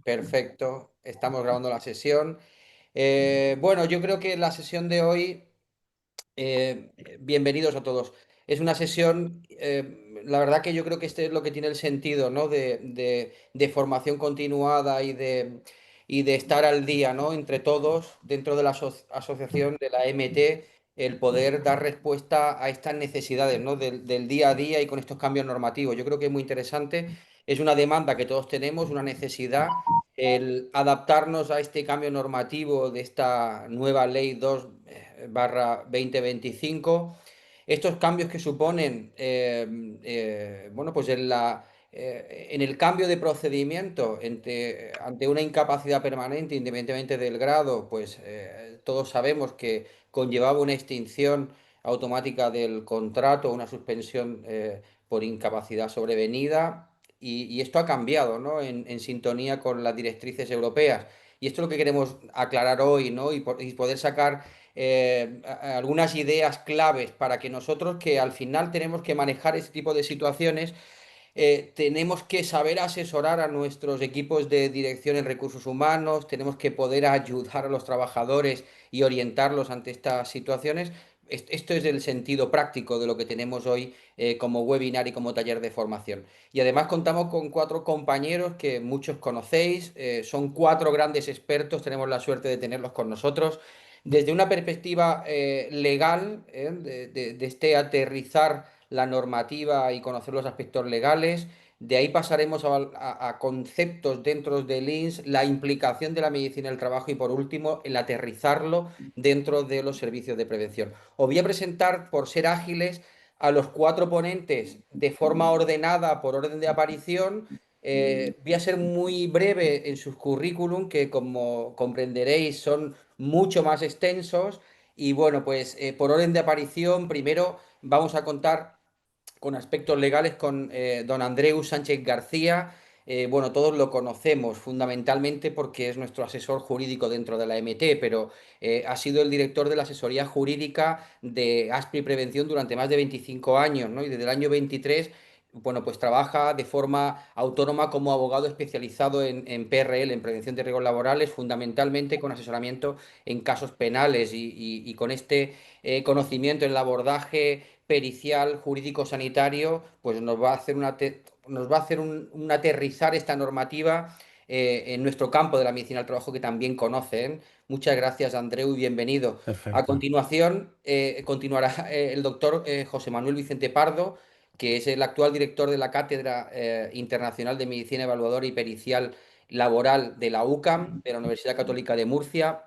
Perfecto, estamos grabando la sesión. Bueno, yo creo que la sesión de hoy, bienvenidos a todos. Es una sesión, la verdad que yo creo que este es lo que tiene el sentido, ¿no? De formación continuada y de estar al día, ¿no? Entre todos, dentro de la asociación de la MT, el poder dar respuesta a estas necesidades, ¿no? Del día a día y con estos cambios normativos. Yo creo que es muy interesante. Es una demanda que todos tenemos, una necesidad el adaptarnos a este cambio normativo de esta nueva ley 2 barra 2025, estos cambios que suponen, bueno, pues en el cambio de procedimiento ante una incapacidad permanente, independientemente del grado, pues todos sabemos que conllevaba una extinción automática del contrato, una suspensión por incapacidad sobrevenida. Y esto ha cambiado, ¿no? En sintonía con las directrices europeas. Y esto es lo que queremos aclarar hoy, ¿no? Y poder sacar algunas ideas claves para que nosotros, que al final tenemos que manejar este tipo de situaciones, tenemos que saber asesorar a nuestros equipos de dirección en recursos humanos, tenemos que poder ayudar a los trabajadores y orientarlos ante estas situaciones. Esto es el sentido práctico de lo que tenemos hoy como webinar y como taller de formación. Y además contamos con cuatro compañeros que muchos conocéis, son cuatro grandes expertos, tenemos la suerte de tenerlos con nosotros. Desde una perspectiva legal, de este aterrizar la normativa y conocer los aspectos legales. De ahí pasaremos a conceptos dentro del INS, la implicación de la medicina del trabajo y por último el aterrizarlo dentro de los servicios de prevención. Os voy a presentar, por ser ágiles, a los cuatro ponentes de forma ordenada por orden de aparición. Voy a ser muy breve en sus currículum, que como comprenderéis son mucho más extensos. Y bueno, pues por orden de aparición, primero vamos a contar con aspectos legales con don Andreu Sánchez García. Bueno, todos lo conocemos fundamentalmente porque es nuestro asesor jurídico dentro de la MT, pero ha sido el director de la asesoría jurídica de ASPRI Prevención durante más de 25 años, ¿no? Y desde el año 23, bueno, pues trabaja de forma autónoma como abogado especializado en PRL, en prevención de riesgos laborales, fundamentalmente con asesoramiento en casos penales y con este conocimiento en el abordaje pericial, jurídico sanitario, pues nos va a hacer nos va a hacer un aterrizar esta normativa en nuestro campo de la medicina del trabajo que también conocen. Muchas gracias, Andreu, y bienvenido. A Perfecto. continuación, continuará el doctor José Manuel Vicente Pardo, que es el actual director de la Cátedra Internacional de Medicina Evaluadora y Pericial Laboral de la UCAM, de la Universidad Católica de Murcia,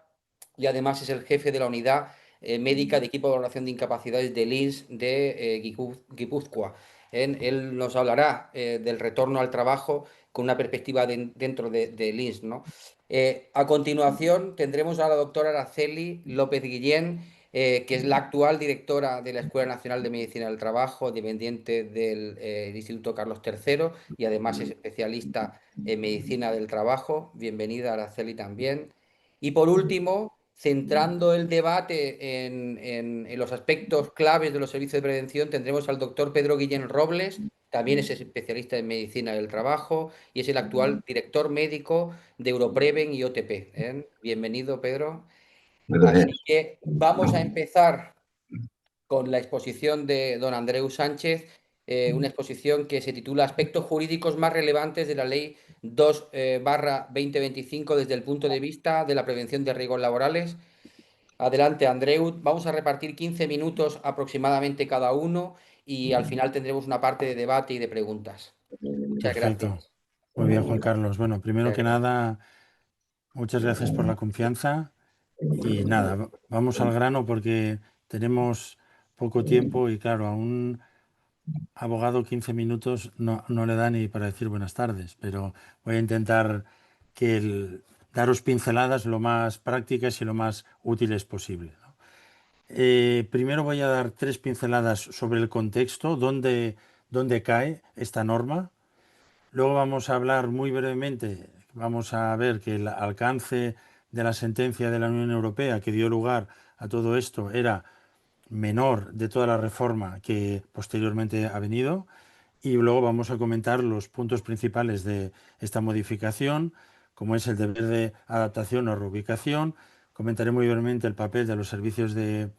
y además es el jefe de la unidad médica de equipo de valoración de incapacidades del INS de Guipúzcoa. Él nos hablará del retorno al trabajo con una perspectiva dentro del INS, ¿no? A continuación tendremos a la doctora Araceli López Guillén, que es la actual directora de la Escuela Nacional de Medicina del Trabajo, dependiente del Instituto Carlos III y además es especialista en medicina del trabajo. Bienvenida, Araceli, también. Y por último, centrando el debate en los aspectos claves de los servicios de prevención, tendremos al doctor Pedro Guillén Robles, también es especialista en medicina del trabajo y es el actual director médico de Europreven y OTP. ¿Eh? Bienvenido, Pedro. Así Gracias. que vamos a empezar con la exposición de don Andreu Sánchez, una exposición que se titula Aspectos jurídicos más relevantes de la Ley 2 barra 2025 desde el punto de vista de la prevención de riesgos laborales. Adelante, Andreu. Vamos a repartir 15 minutos aproximadamente cada uno y al final tendremos una parte de debate y de preguntas. Muchas Perfecto. gracias. Muy bien, Juan Carlos. Bueno, primero Muchas que gracias. nada, muchas gracias por la confianza y nada, vamos al grano porque tenemos poco tiempo y claro, a un abogado 15 minutos no le da ni para decir buenas tardes, pero voy a intentar daros pinceladas lo más prácticas y lo más útiles posible, ¿no? Primero voy a dar tres pinceladas sobre el contexto, dónde cae esta norma. Luego vamos a hablar muy brevemente, vamos a ver que el alcance de la sentencia de la Unión Europea que dio lugar a todo esto era menor de toda la reforma que posteriormente ha venido. Y luego vamos a comentar los puntos principales de esta modificación, como es el deber de adaptación o reubicación. Comentaré muy brevemente el papel de los servicios de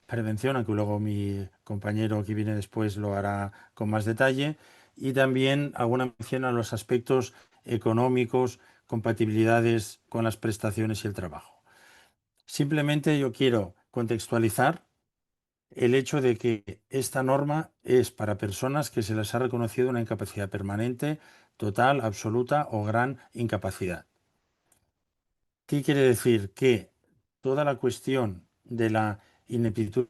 prevención, aunque luego mi compañero que viene después lo hará con más detalle. Y también alguna mención a los aspectos económicos, compatibilidades con las prestaciones y el trabajo. Simplemente yo quiero contextualizar el hecho de que esta norma es para personas que se les ha reconocido una incapacidad permanente, total, absoluta o gran incapacidad. ¿Qué quiere decir? Que toda la cuestión de la ineptitud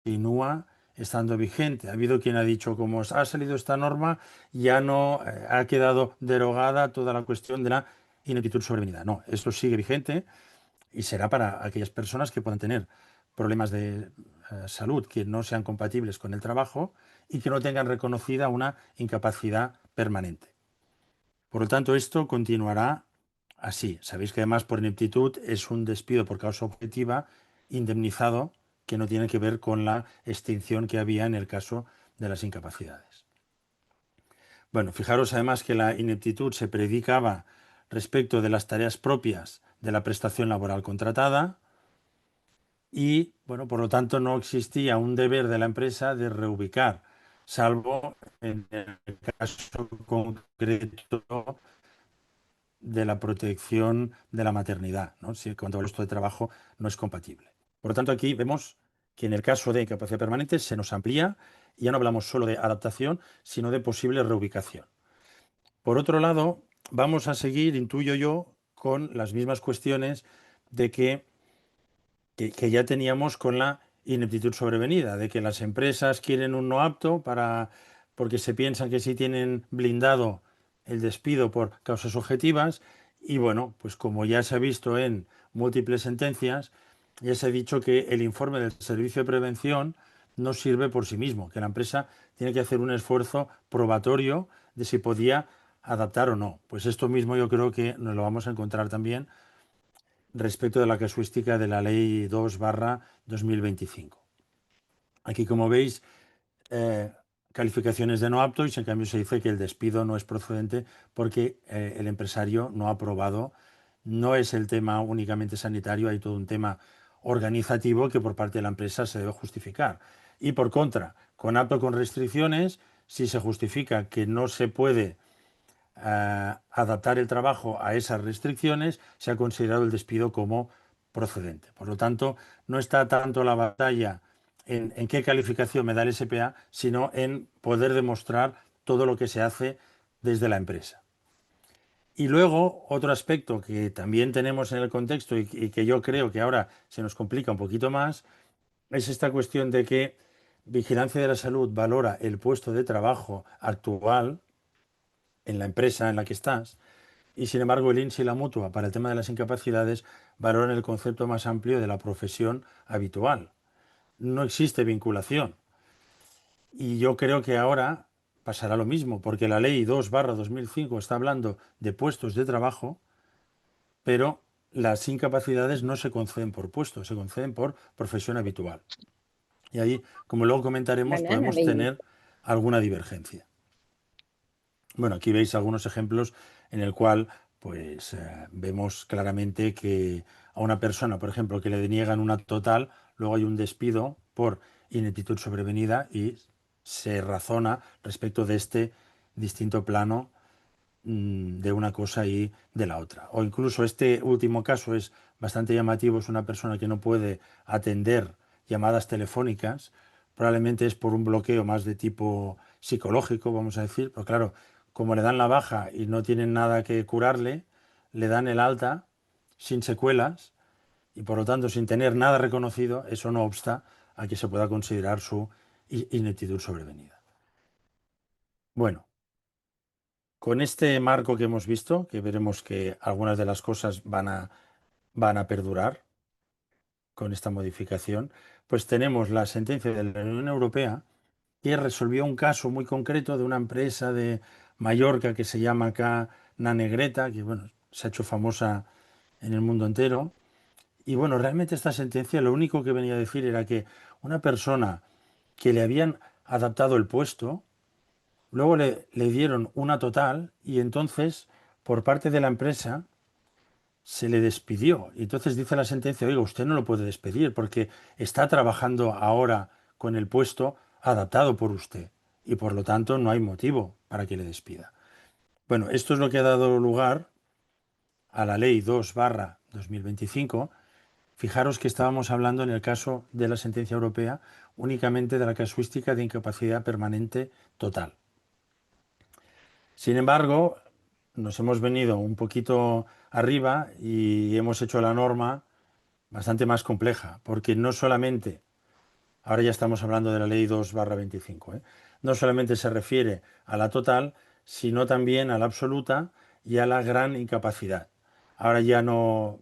continúa estando vigente. Ha habido quien ha dicho, como ha salido esta norma, ya no ha quedado derogada toda la cuestión de la ineptitud sobrevenida. No, esto sigue vigente y será para aquellas personas que puedan tener problemas de salud que no sean compatibles con el trabajo y que no tengan reconocida una incapacidad permanente. Por lo tanto, esto continuará así. Sabéis que además por ineptitud es un despido por causa objetiva indemnizado que no tiene que ver con la extinción que había en el caso de las incapacidades. Bueno, fijaros además que la ineptitud se predicaba respecto de las tareas propias de la prestación laboral contratada y, bueno, por lo tanto no existía un deber de la empresa de reubicar, salvo en el caso concreto de la protección de la maternidad, ¿no? Si cuando el puesto de trabajo no es compatible. Por lo tanto, aquí vemos que en el caso de incapacidad permanente se nos amplía y ya no hablamos solo de adaptación, sino de posible reubicación. Por otro lado, vamos a seguir, intuyo yo, con las mismas cuestiones de que ya teníamos con la ineptitud sobrevenida, de que las empresas quieren un no apto porque se piensan que sí tienen blindado el despido por causas objetivas y bueno, pues como ya se ha visto en múltiples sentencias, ya se ha dicho que el informe del servicio de prevención no sirve por sí mismo, que la empresa tiene que hacer un esfuerzo probatorio de si podía adaptar o no. Pues esto mismo yo creo que nos lo vamos a encontrar también respecto de la casuística de la Ley 2/2025. Aquí, como veis, calificaciones de no apto y en cambio se dice que el despido no es procedente porque el empresario no ha aprobado. No es el tema únicamente sanitario, hay todo un tema organizativo que por parte de la empresa se debe justificar. Y por contra, con apto con restricciones, si se justifica que no se puede adaptar el trabajo a esas restricciones, se ha considerado el despido como procedente. Por lo tanto, no está tanto la batalla en qué calificación me da el SPA, sino en poder demostrar todo lo que se hace desde la empresa. Y luego, otro aspecto que también tenemos en el contexto y que yo creo que ahora se nos complica un poquito más, es esta cuestión de que Vigilancia de la Salud valora el puesto de trabajo actual en la empresa en la que estás y sin embargo el INS y la mutua para el tema de las incapacidades valoran el concepto más amplio de la profesión habitual. No existe vinculación. Y yo creo que ahora pasará lo mismo, porque la ley 2/2005 está hablando de puestos de trabajo, pero las incapacidades no se conceden por puesto, se conceden por profesión habitual. Y ahí, como luego comentaremos, Banana podemos baby. tener alguna divergencia. Bueno, aquí veis algunos ejemplos en el cual pues vemos claramente que a una persona, por ejemplo, que le deniegan una total, luego hay un despido por ineptitud sobrevenida y se razona respecto de este distinto plano de una cosa y de la otra. O incluso este último caso es bastante llamativo, es una persona que no puede atender llamadas telefónicas, probablemente es por un bloqueo más de tipo psicológico, vamos a decir, pero claro, como le dan la baja y no tienen nada que curarle, le dan el alta sin secuelas y por lo tanto sin tener nada reconocido, eso no obsta a que se pueda considerar su ineptitud sobrevenida. Bueno, con este marco que hemos visto, que veremos que algunas de las cosas van a perdurar con esta modificación, pues tenemos la sentencia de la Unión Europea que resolvió un caso muy concreto de una empresa de Mallorca que se llama acá Nanegreta, que bueno, se ha hecho famosa en el mundo entero. Y bueno, realmente esta sentencia lo único que venía a decir era que una persona que le habían adaptado el puesto, Luego le dieron una total y entonces por parte de la empresa se le despidió. Y entonces dice la sentencia, oiga, usted no lo puede despedir porque está trabajando ahora con el puesto adaptado por usted y por lo tanto no hay motivo para que le despida. Bueno, esto es lo que ha dado lugar a la ley 2/2025. Fijaros que estábamos hablando en el caso de la sentencia europea únicamente de la casuística de incapacidad permanente total. Sin embargo, nos hemos venido un poquito arriba y hemos hecho la norma bastante más compleja, porque no solamente, ahora ya estamos hablando de la ley 2/25, no solamente se refiere a la total, sino también a la absoluta y a la gran incapacidad. Ahora ya no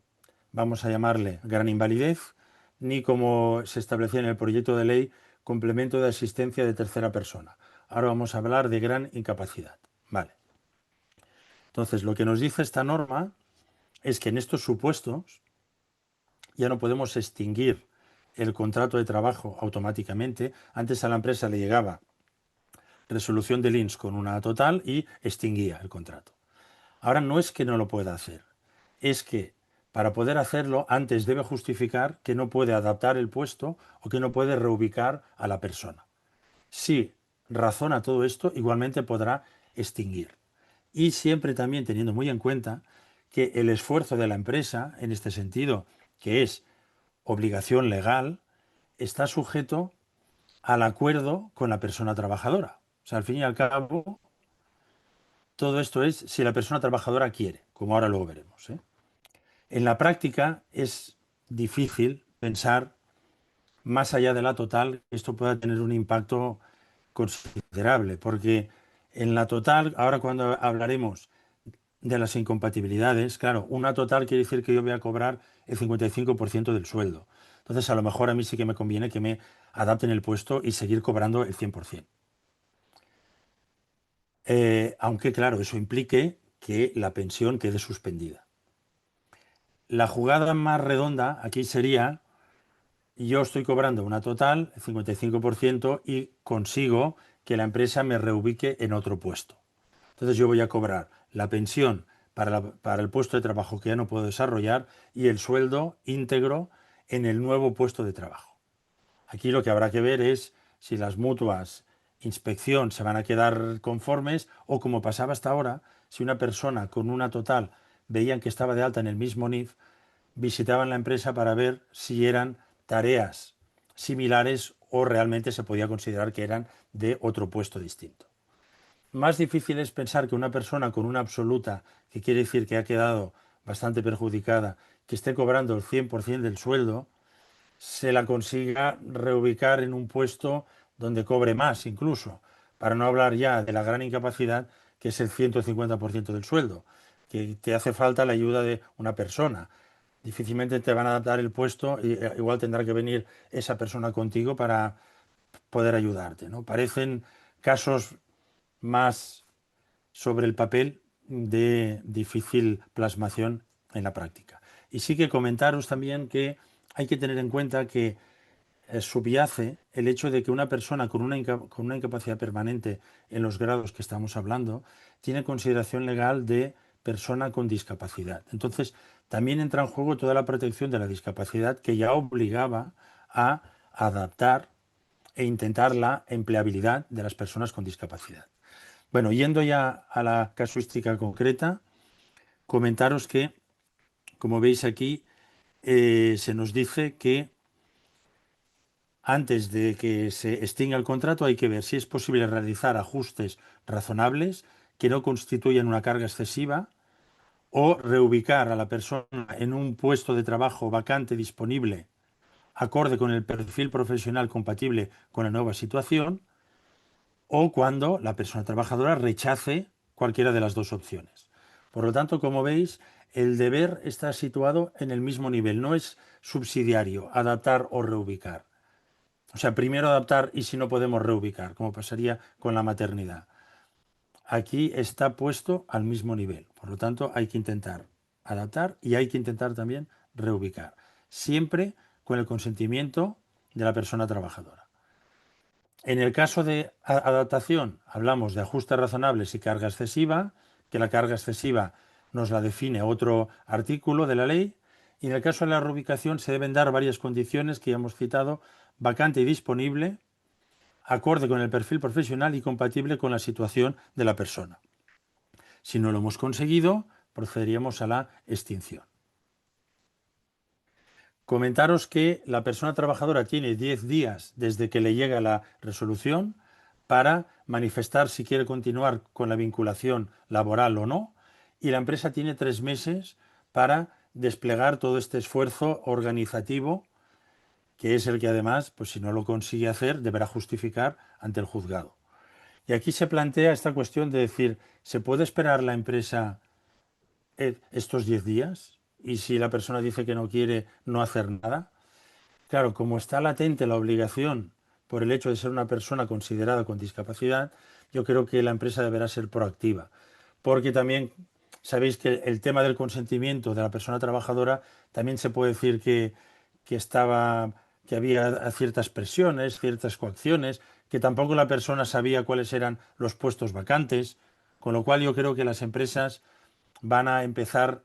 vamos a llamarle gran invalidez, ni como se establecía en el proyecto de ley, complemento de asistencia de tercera persona. Ahora vamos a hablar de gran incapacidad. Vale. Entonces, lo que nos dice esta norma es que en estos supuestos ya no podemos extinguir el contrato de trabajo automáticamente. Antes a la empresa le llegaba resolución del INS con una total y extinguía el contrato. Ahora no es que no lo pueda hacer, es que para poder hacerlo antes debe justificar que no puede adaptar el puesto o que no puede reubicar a la persona. Si razona todo esto, igualmente podrá extinguir. Y siempre también teniendo muy en cuenta que el esfuerzo de la empresa, en este sentido, que es obligación legal, está sujeto al acuerdo con la persona trabajadora. O sea, al fin y al cabo, todo esto es si la persona trabajadora quiere, como ahora luego veremos, ¿eh? En la práctica es difícil pensar más allá de la total que esto pueda tener un impacto considerable, porque en la total, ahora cuando hablaremos de las incompatibilidades, claro, una total quiere decir que yo voy a cobrar el 55% del sueldo. Entonces, a lo mejor a mí sí que me conviene que me adapten el puesto y seguir cobrando el 100%. Aunque, claro, eso implique que la pensión quede suspendida. La jugada más redonda aquí sería, yo estoy cobrando una total, el 55%, y consigo que la empresa me reubique en otro puesto. Entonces yo voy a cobrar la pensión para el puesto de trabajo que ya no puedo desarrollar y el sueldo íntegro en el nuevo puesto de trabajo. Aquí lo que habrá que ver es si las mutuas inspección se van a quedar conformes o como pasaba hasta ahora, si una persona con una total veían que estaba de alta en el mismo NIF, visitaban la empresa para ver si eran tareas similares o realmente se podía considerar que eran de otro puesto distinto. Más difícil es pensar que una persona con una absoluta, que quiere decir que ha quedado bastante perjudicada, que esté cobrando el 100% del sueldo, se la consiga reubicar en un puesto donde cobre más incluso, para no hablar ya de la gran incapacidad que es el 150% del sueldo, que te hace falta la ayuda de una persona. Difícilmente te van a adaptar el puesto y igual tendrá que venir esa persona contigo para poder ayudarte, ¿no? Parecen casos más sobre el papel de difícil plasmación en la práctica. Y sí que comentaros también que hay que tener en cuenta que subyace el hecho de que una persona con una incapacidad permanente en los grados que estamos hablando tiene consideración legal de persona con discapacidad. Entonces, también entra en juego toda la protección de la discapacidad que ya obligaba a adaptar e intentar la empleabilidad de las personas con discapacidad. Bueno, yendo ya a la casuística concreta, comentaros que, como veis aquí, se nos dice que antes de que se extinga el contrato hay que ver si es posible realizar ajustes razonables que no constituyan una carga excesiva o reubicar a la persona en un puesto de trabajo vacante disponible acorde con el perfil profesional compatible con la nueva situación o cuando la persona trabajadora rechace cualquiera de las dos opciones. Por lo tanto, como veis, el deber está situado en el mismo nivel, no es subsidiario, adaptar o reubicar. O sea, primero adaptar y si no podemos reubicar, como pasaría con la maternidad. Aquí está puesto al mismo nivel. Por lo tanto, hay que intentar adaptar y hay que intentar también reubicar. Siempre con el consentimiento de la persona trabajadora. En el caso de adaptación, hablamos de ajustes razonables y carga excesiva, que la carga excesiva nos la define otro artículo de la ley. Y en el caso de la reubicación se deben dar varias condiciones que ya hemos citado: vacante y disponible, acorde con el perfil profesional y compatible con la situación de la persona. Si no lo hemos conseguido, procederíamos a la extinción. Comentaros que la persona trabajadora tiene 10 días desde que le llega la resolución para manifestar si quiere continuar con la vinculación laboral o no, y la empresa tiene 3 meses para desplegar todo este esfuerzo organizativo, que es el que además, pues si no lo consigue hacer, deberá justificar ante el juzgado. Y aquí se plantea esta cuestión de decir, ¿se puede esperar la empresa estos 10 días? Y si la persona dice que no quiere, no hacer nada. Claro, como está latente la obligación por el hecho de ser una persona considerada con discapacidad, yo creo que la empresa deberá ser proactiva. Porque también sabéis que el tema del consentimiento de la persona trabajadora también se puede decir que había ciertas presiones, ciertas coacciones, que tampoco la persona sabía cuáles eran los puestos vacantes, con lo cual yo creo que las empresas van a empezar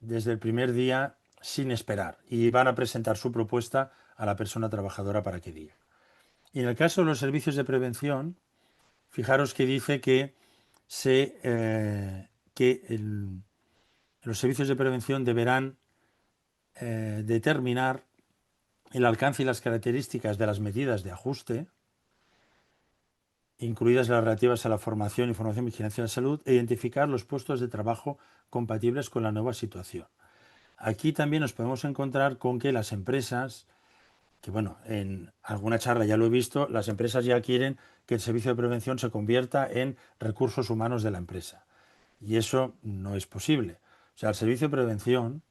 desde el primer día sin esperar y van a presentar su propuesta a la persona trabajadora para que diga. Y en el caso de los servicios de prevención, fijaros que dice que los servicios de prevención deberán determinar el alcance y las características de las medidas de ajuste, incluidas las relativas a la formación, información y vigilancia de la salud, e identificar los puestos de trabajo compatibles con la nueva situación. Aquí también nos podemos encontrar con que las empresas, que bueno, en alguna charla ya lo he visto, las empresas ya quieren que el servicio de prevención se convierta en recursos humanos de la empresa. Y eso no es posible. O sea, el servicio de prevención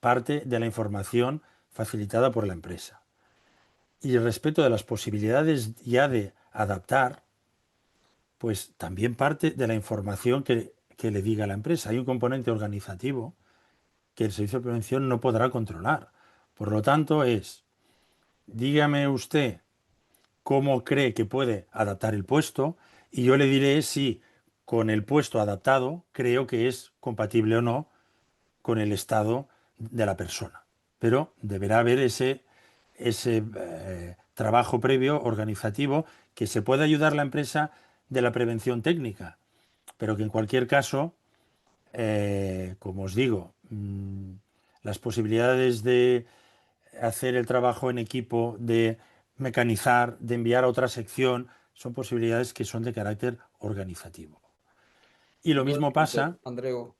parte de la información facilitada por la empresa. Y respecto de las posibilidades ya de adaptar, pues también parte de la información que le diga a la empresa. Hay un componente organizativo que el servicio de prevención no podrá controlar. Por lo tanto, dígame usted cómo cree que puede adaptar el puesto y yo le diré si con el puesto adaptado creo que es compatible o no con el estado de la persona. Pero deberá haber ese trabajo previo organizativo que se puede ayudar la empresa de la prevención técnica, pero que en cualquier caso, como os digo, las posibilidades de hacer el trabajo en equipo, de mecanizar, de enviar a otra sección, son posibilidades que son de carácter organizativo. Y lo Dos mismo minutos, pasa, Andreu.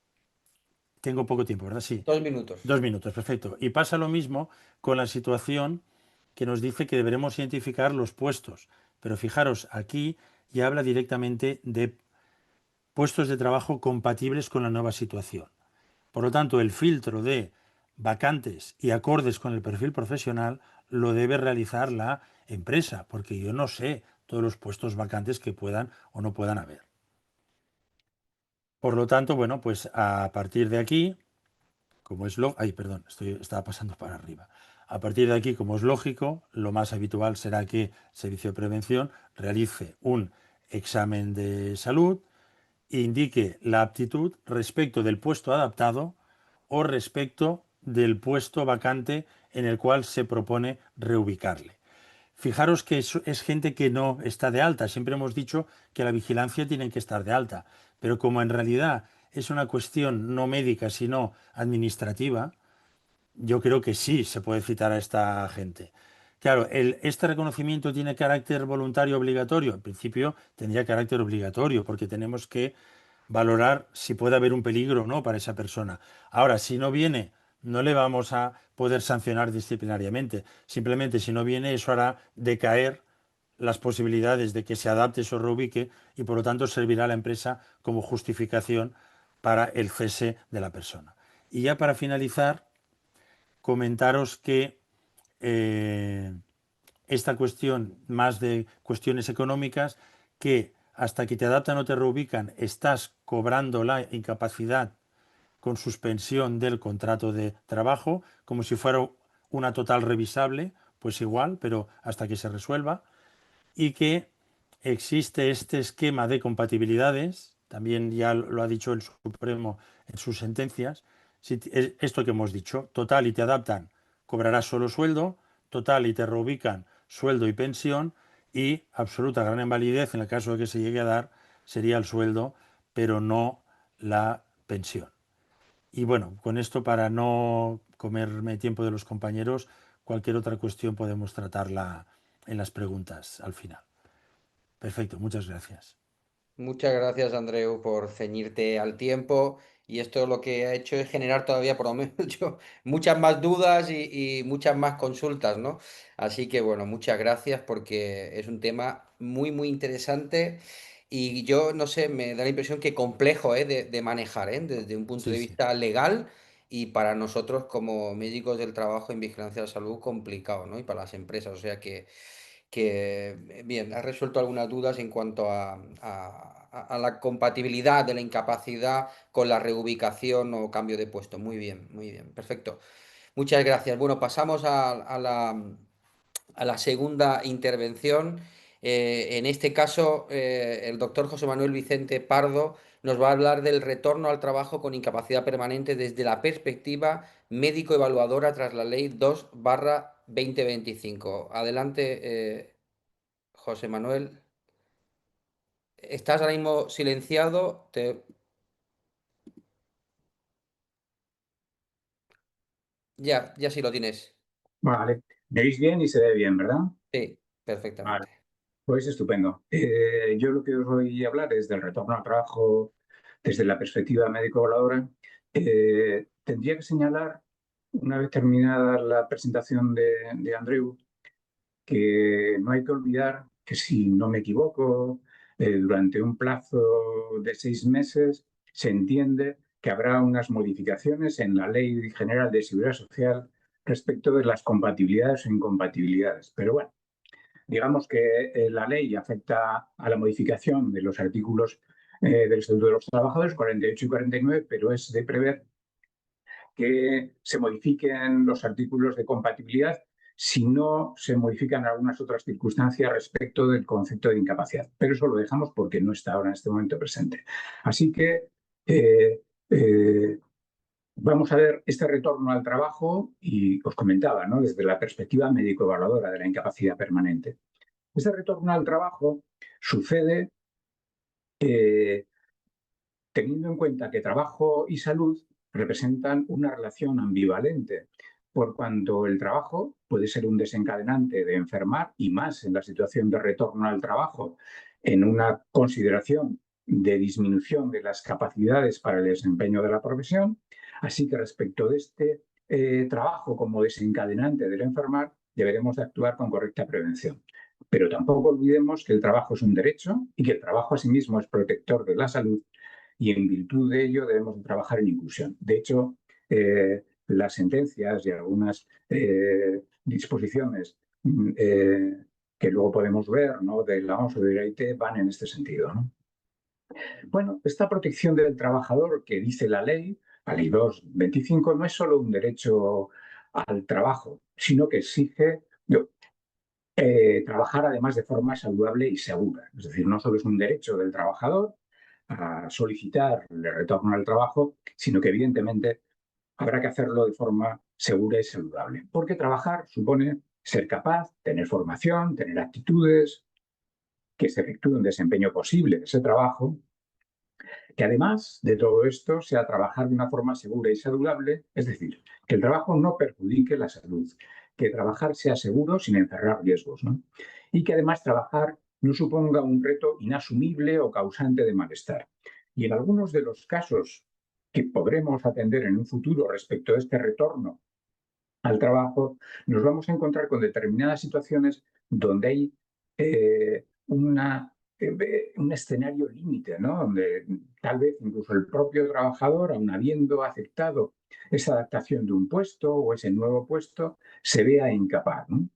tengo poco tiempo, ¿verdad? Sí, 2 minutos. 2 minutos, perfecto. Y pasa lo mismo con la situación que nos dice que deberemos identificar los puestos. Pero fijaros, aquí ya habla directamente de puestos de trabajo compatibles con la nueva situación. Por lo tanto, el filtro de vacantes y acordes con el perfil profesional lo debe realizar la empresa, porque yo no sé todos los puestos vacantes que puedan o no puedan haber. Por lo tanto, bueno, pues a partir de aquí, como es lo, ay, perdón, estaba pasando para arriba. A partir de aquí, como es lógico, lo más habitual será que el Servicio de Prevención realice un examen de salud e indique la aptitud respecto del puesto adaptado o respecto del puesto vacante en el cual se propone reubicarle. Fijaros que es gente que no está de alta. Siempre hemos dicho que la vigilancia tiene que estar de alta, pero como en realidad es una cuestión no médica, sino administrativa, yo creo que sí se puede citar a esta gente. Claro, este reconocimiento tiene carácter voluntario obligatorio. En principio tendría carácter obligatorio porque tenemos que valorar si puede haber un peligro o no para esa persona. Ahora, si no viene, no le vamos a poder sancionar disciplinariamente. Simplemente si no viene, eso hará decaer las posibilidades de que se adapte o reubique y por lo tanto servirá a la empresa como justificación para el cese de la persona. Y ya para finalizar, comentaros que esta cuestión más de cuestiones económicas, que hasta que te adaptan o te reubican estás cobrando la incapacidad con suspensión del contrato de trabajo, como si fuera una total revisable, pues igual, pero hasta que se resuelva. y que existe este esquema de compatibilidades, también ya lo ha dicho el Supremo en sus sentencias, si esto que hemos dicho, total y te adaptan, cobrarás solo sueldo, total y te reubican, sueldo y pensión, y absoluta gran invalidez, en el caso de que se llegue a dar, sería el sueldo, pero no la pensión. Y bueno, con esto, para no comerme tiempo de los compañeros, cualquier otra cuestión podemos tratarla en las preguntas al final. Perfecto, muchas gracias. Muchas gracias, Andreu, por ceñirte al tiempo. Y esto lo que ha hecho es generar todavía, por lo menos yo, muchas más dudas y muchas más consultas, ¿no? Así que, bueno, muchas gracias porque es un tema muy, muy interesante y yo, no sé, me da la impresión que complejo, de manejar, desde un punto Sí, de sí. vista legal y para nosotros como médicos del trabajo en vigilancia de la salud complicado, ¿no? Y para las empresas, o sea que, bien, has resuelto algunas dudas en cuanto a la compatibilidad de la incapacidad con la reubicación o cambio de puesto. Muy bien, perfecto. Muchas gracias. Bueno, pasamos a la segunda intervención. En este caso, el doctor José Manuel Vicente Pardo nos va a hablar del retorno al trabajo con incapacidad permanente desde la perspectiva médico-evaluadora tras la Ley 2/2025. Adelante, José Manuel. Estás ahora mismo silenciado. Ya, ya sí lo tienes. Vale, me oís bien y se ve bien, ¿verdad? Sí, Vale, perfectamente. pues estupendo. Yo lo que os voy a hablar es del retorno al trabajo desde la perspectiva médico-evaluadora. Tendría que señalar, una vez terminada la presentación de Andreu, que no hay que olvidar que, si no me equivoco, durante un plazo de 6 meses se entiende que habrá unas modificaciones en la Ley General de Seguridad Social respecto de las compatibilidades o incompatibilidades. Pero bueno, digamos que la ley afecta a la modificación de los artículos del Estatuto de los Trabajadores 48 y 49, pero es de prever que se modifiquen los artículos de compatibilidad si no se modifican algunas otras circunstancias respecto del concepto de incapacidad. Pero eso lo dejamos porque no está ahora en este momento presente. Así que eh, eh, vamos a ver este retorno al trabajo y os comentaba, ¿no?, desde la perspectiva médico-evaluadora de la incapacidad permanente. Este retorno al trabajo sucede eh, teniendo en cuenta que trabajo y salud representan una relación ambivalente, por cuanto el trabajo puede ser un desencadenante de enfermar, y más en la situación de retorno al trabajo, en una consideración de disminución de las capacidades para el desempeño de la profesión. Así que, respecto de este trabajo como desencadenante del enfermar, deberemos de actuar con correcta prevención. Pero tampoco olvidemos que el trabajo es un derecho y que el trabajo asimismo es protector de la salud, y en virtud de ello debemos trabajar en inclusión. De hecho, las sentencias y algunas disposiciones que luego podemos ver, ¿no?, de la OMS o de la OIT van en este sentido, ¿no? Bueno, esta protección del trabajador que dice la Ley 2/25, no es solo un derecho al trabajo, sino que exige trabajar además de forma saludable y segura. Es decir, no solo es un derecho del trabajador a solicitar el retorno al trabajo, sino que evidentemente habrá que hacerlo de forma segura y saludable. Porque trabajar supone ser capaz, tener formación, tener actitudes, que se efectúe un desempeño posible de ese trabajo, que además de todo esto sea trabajar de una forma segura y saludable, es decir, que el trabajo no perjudique la salud, que trabajar sea seguro sin encerrar riesgos, ¿no? Y que además trabajar no suponga un reto inasumible o causante de malestar. Y en algunos de los casos que podremos atender en un futuro respecto a este retorno al trabajo, nos vamos a encontrar con determinadas situaciones donde hay un escenario límite, ¿no?, donde tal vez incluso el propio trabajador, aun habiendo aceptado esa adaptación de un puesto o ese nuevo puesto, se vea incapaz, ¿no?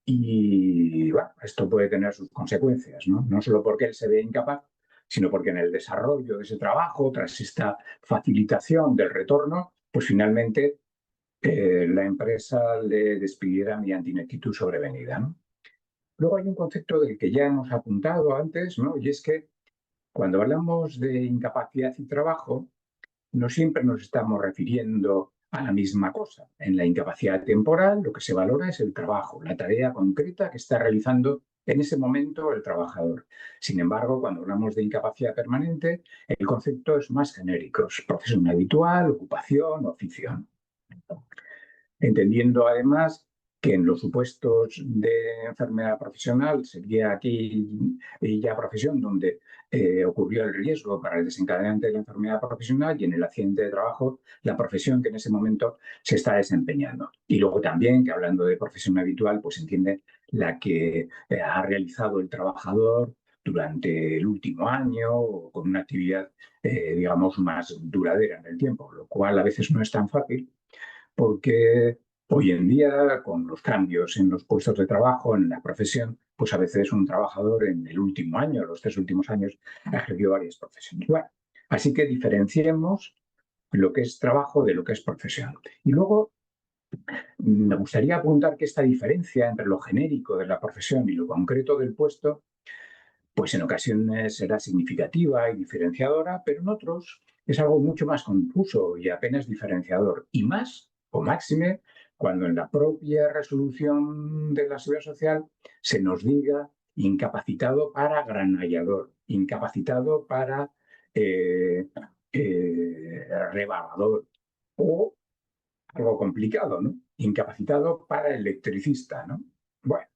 Y bueno, esto puede tener sus consecuencias, ¿no? No solo porque él se ve incapaz, sino porque en el desarrollo de ese trabajo, tras esta facilitación del retorno, pues finalmente la empresa le despidiera mediante ineptitud sobrevenida, ¿no? Luego hay un concepto del que ya hemos apuntado antes, ¿no? Y es que cuando hablamos de incapacidad y trabajo, no siempre nos estamos refiriendo a la misma cosa. En la incapacidad temporal, lo que se valora es el trabajo, la tarea concreta que está realizando en ese momento el trabajador. Sin embargo, cuando hablamos de incapacidad permanente, el concepto es más genérico, es profesión habitual, ocupación, oficio. Entendiendo además que en los supuestos de enfermedad profesional sería aquí ya profesión donde ocurrió el riesgo para el desencadenante de la enfermedad profesional, y en el accidente de trabajo la profesión que en ese momento se está desempeñando. Y luego también que, hablando de profesión habitual, pues entiende la que ha realizado el trabajador durante el último año o con una actividad, digamos, más duradera en el tiempo, lo cual a veces no es tan fácil, porque hoy en día, con los cambios en los puestos de trabajo, en la profesión, pues a veces un trabajador en el último año, los 3 últimos años, ha ejercido varias profesiones. Bueno, así que diferenciemos lo que es trabajo de lo que es profesión. Y luego me gustaría apuntar que esta diferencia entre lo genérico de la profesión y lo concreto del puesto, pues en ocasiones será significativa y diferenciadora, pero en otros es algo mucho más confuso y apenas diferenciador. Y más, o máxime, cuando en la propia resolución de la seguridad social se nos diga incapacitado para granallador, incapacitado para eh, rebalador, o algo complicado, ¿no? Incapacitado para electricista, ¿no? Bueno.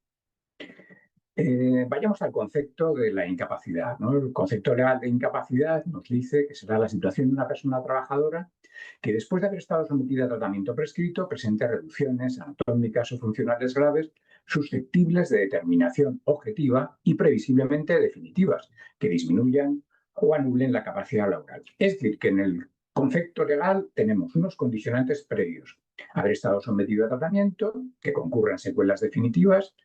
Vayamos al concepto de la incapacidad, ¿no? El concepto legal de incapacidad nos dice que será la situación de una persona trabajadora que, después de haber estado sometida a tratamiento prescrito, presente reducciones anatómicas o funcionales graves susceptibles de determinación objetiva y previsiblemente definitivas, que disminuyan o anulen la capacidad laboral. Es decir, que en el concepto legal tenemos unos condicionantes previos: haber estado sometido a tratamiento, que concurran secuelas definitivas,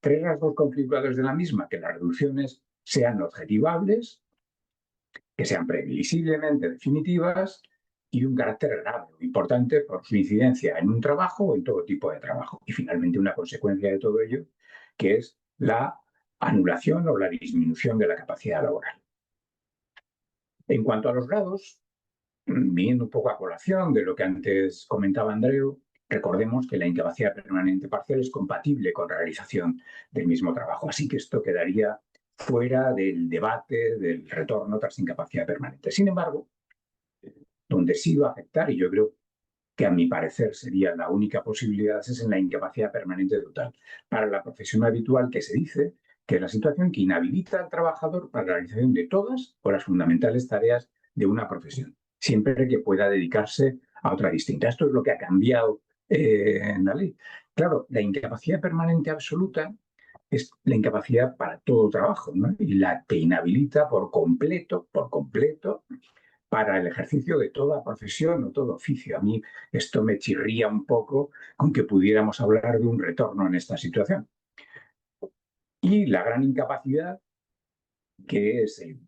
3 rasgos conflictuados de la misma: que las reducciones sean objetivables, que sean previsiblemente definitivas, y un carácter grave o importante por su incidencia en un trabajo o en todo tipo de trabajo. Y finalmente, una consecuencia de todo ello, que es la anulación o la disminución de la capacidad laboral. En cuanto a los grados, viniendo un poco a colación de lo que antes comentaba Andreu, recordemos que la incapacidad permanente parcial es compatible con la realización del mismo trabajo, así que esto quedaría fuera del debate del retorno tras incapacidad permanente. Sin embargo, donde sí va a afectar, y yo creo que a mi parecer sería la única posibilidad, es en la incapacidad permanente total. Para la profesión habitual, que se dice que es la situación que inhabilita al trabajador para la realización de todas o las fundamentales tareas de una profesión, siempre que pueda dedicarse a otra distinta. Esto es lo que ha cambiado en la ley. Claro, la incapacidad permanente absoluta es la incapacidad para todo trabajo, ¿no? Y la que inhabilita por completo, para el ejercicio de toda profesión o todo oficio. A mí esto me chirría un poco con que pudiéramos hablar de un retorno en esta situación. Y la gran incapacidad, que es el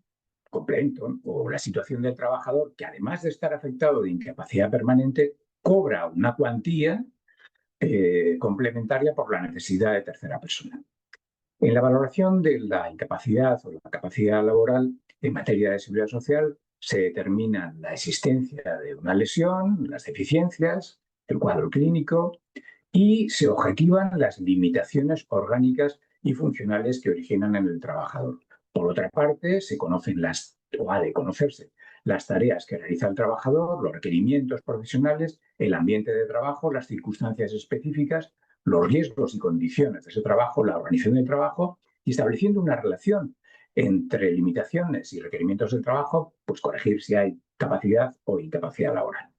complemento o la situación del trabajador, que además de estar afectado de incapacidad permanente, cobra una cuantía complementaria por la necesidad de tercera persona. En la valoración de la incapacidad o la capacidad laboral en materia de seguridad social se determina la existencia de una lesión, las deficiencias, el cuadro clínico, y se objetivan las limitaciones orgánicas y funcionales que originan en el trabajador. Por otra parte, se conocen o ha de conocerse las tareas que realiza el trabajador, los requerimientos profesionales, el ambiente de trabajo, las circunstancias específicas, los riesgos y condiciones de ese trabajo, la organización del trabajo, y estableciendo una relación entre limitaciones y requerimientos del trabajo, pues corregir si hay capacidad o incapacidad laboral.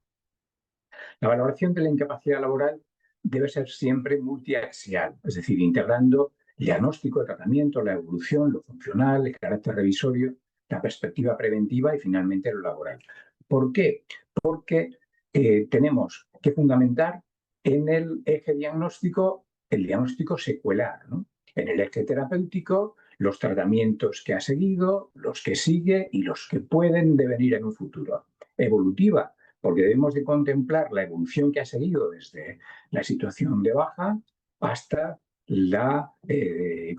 La valoración de la incapacidad laboral debe ser siempre multiaxial, es decir, integrando el diagnóstico, el tratamiento, la evolución, lo funcional, el carácter revisorio, la perspectiva preventiva y finalmente lo laboral. ¿Por qué? Porque tenemos que fundamentar en el eje diagnóstico el diagnóstico secuelar, ¿no? En el eje terapéutico, los tratamientos que ha seguido, los que sigue y los que pueden devenir en un futuro. Evolutiva, porque debemos de contemplar la evolución que ha seguido desde la situación de baja hasta la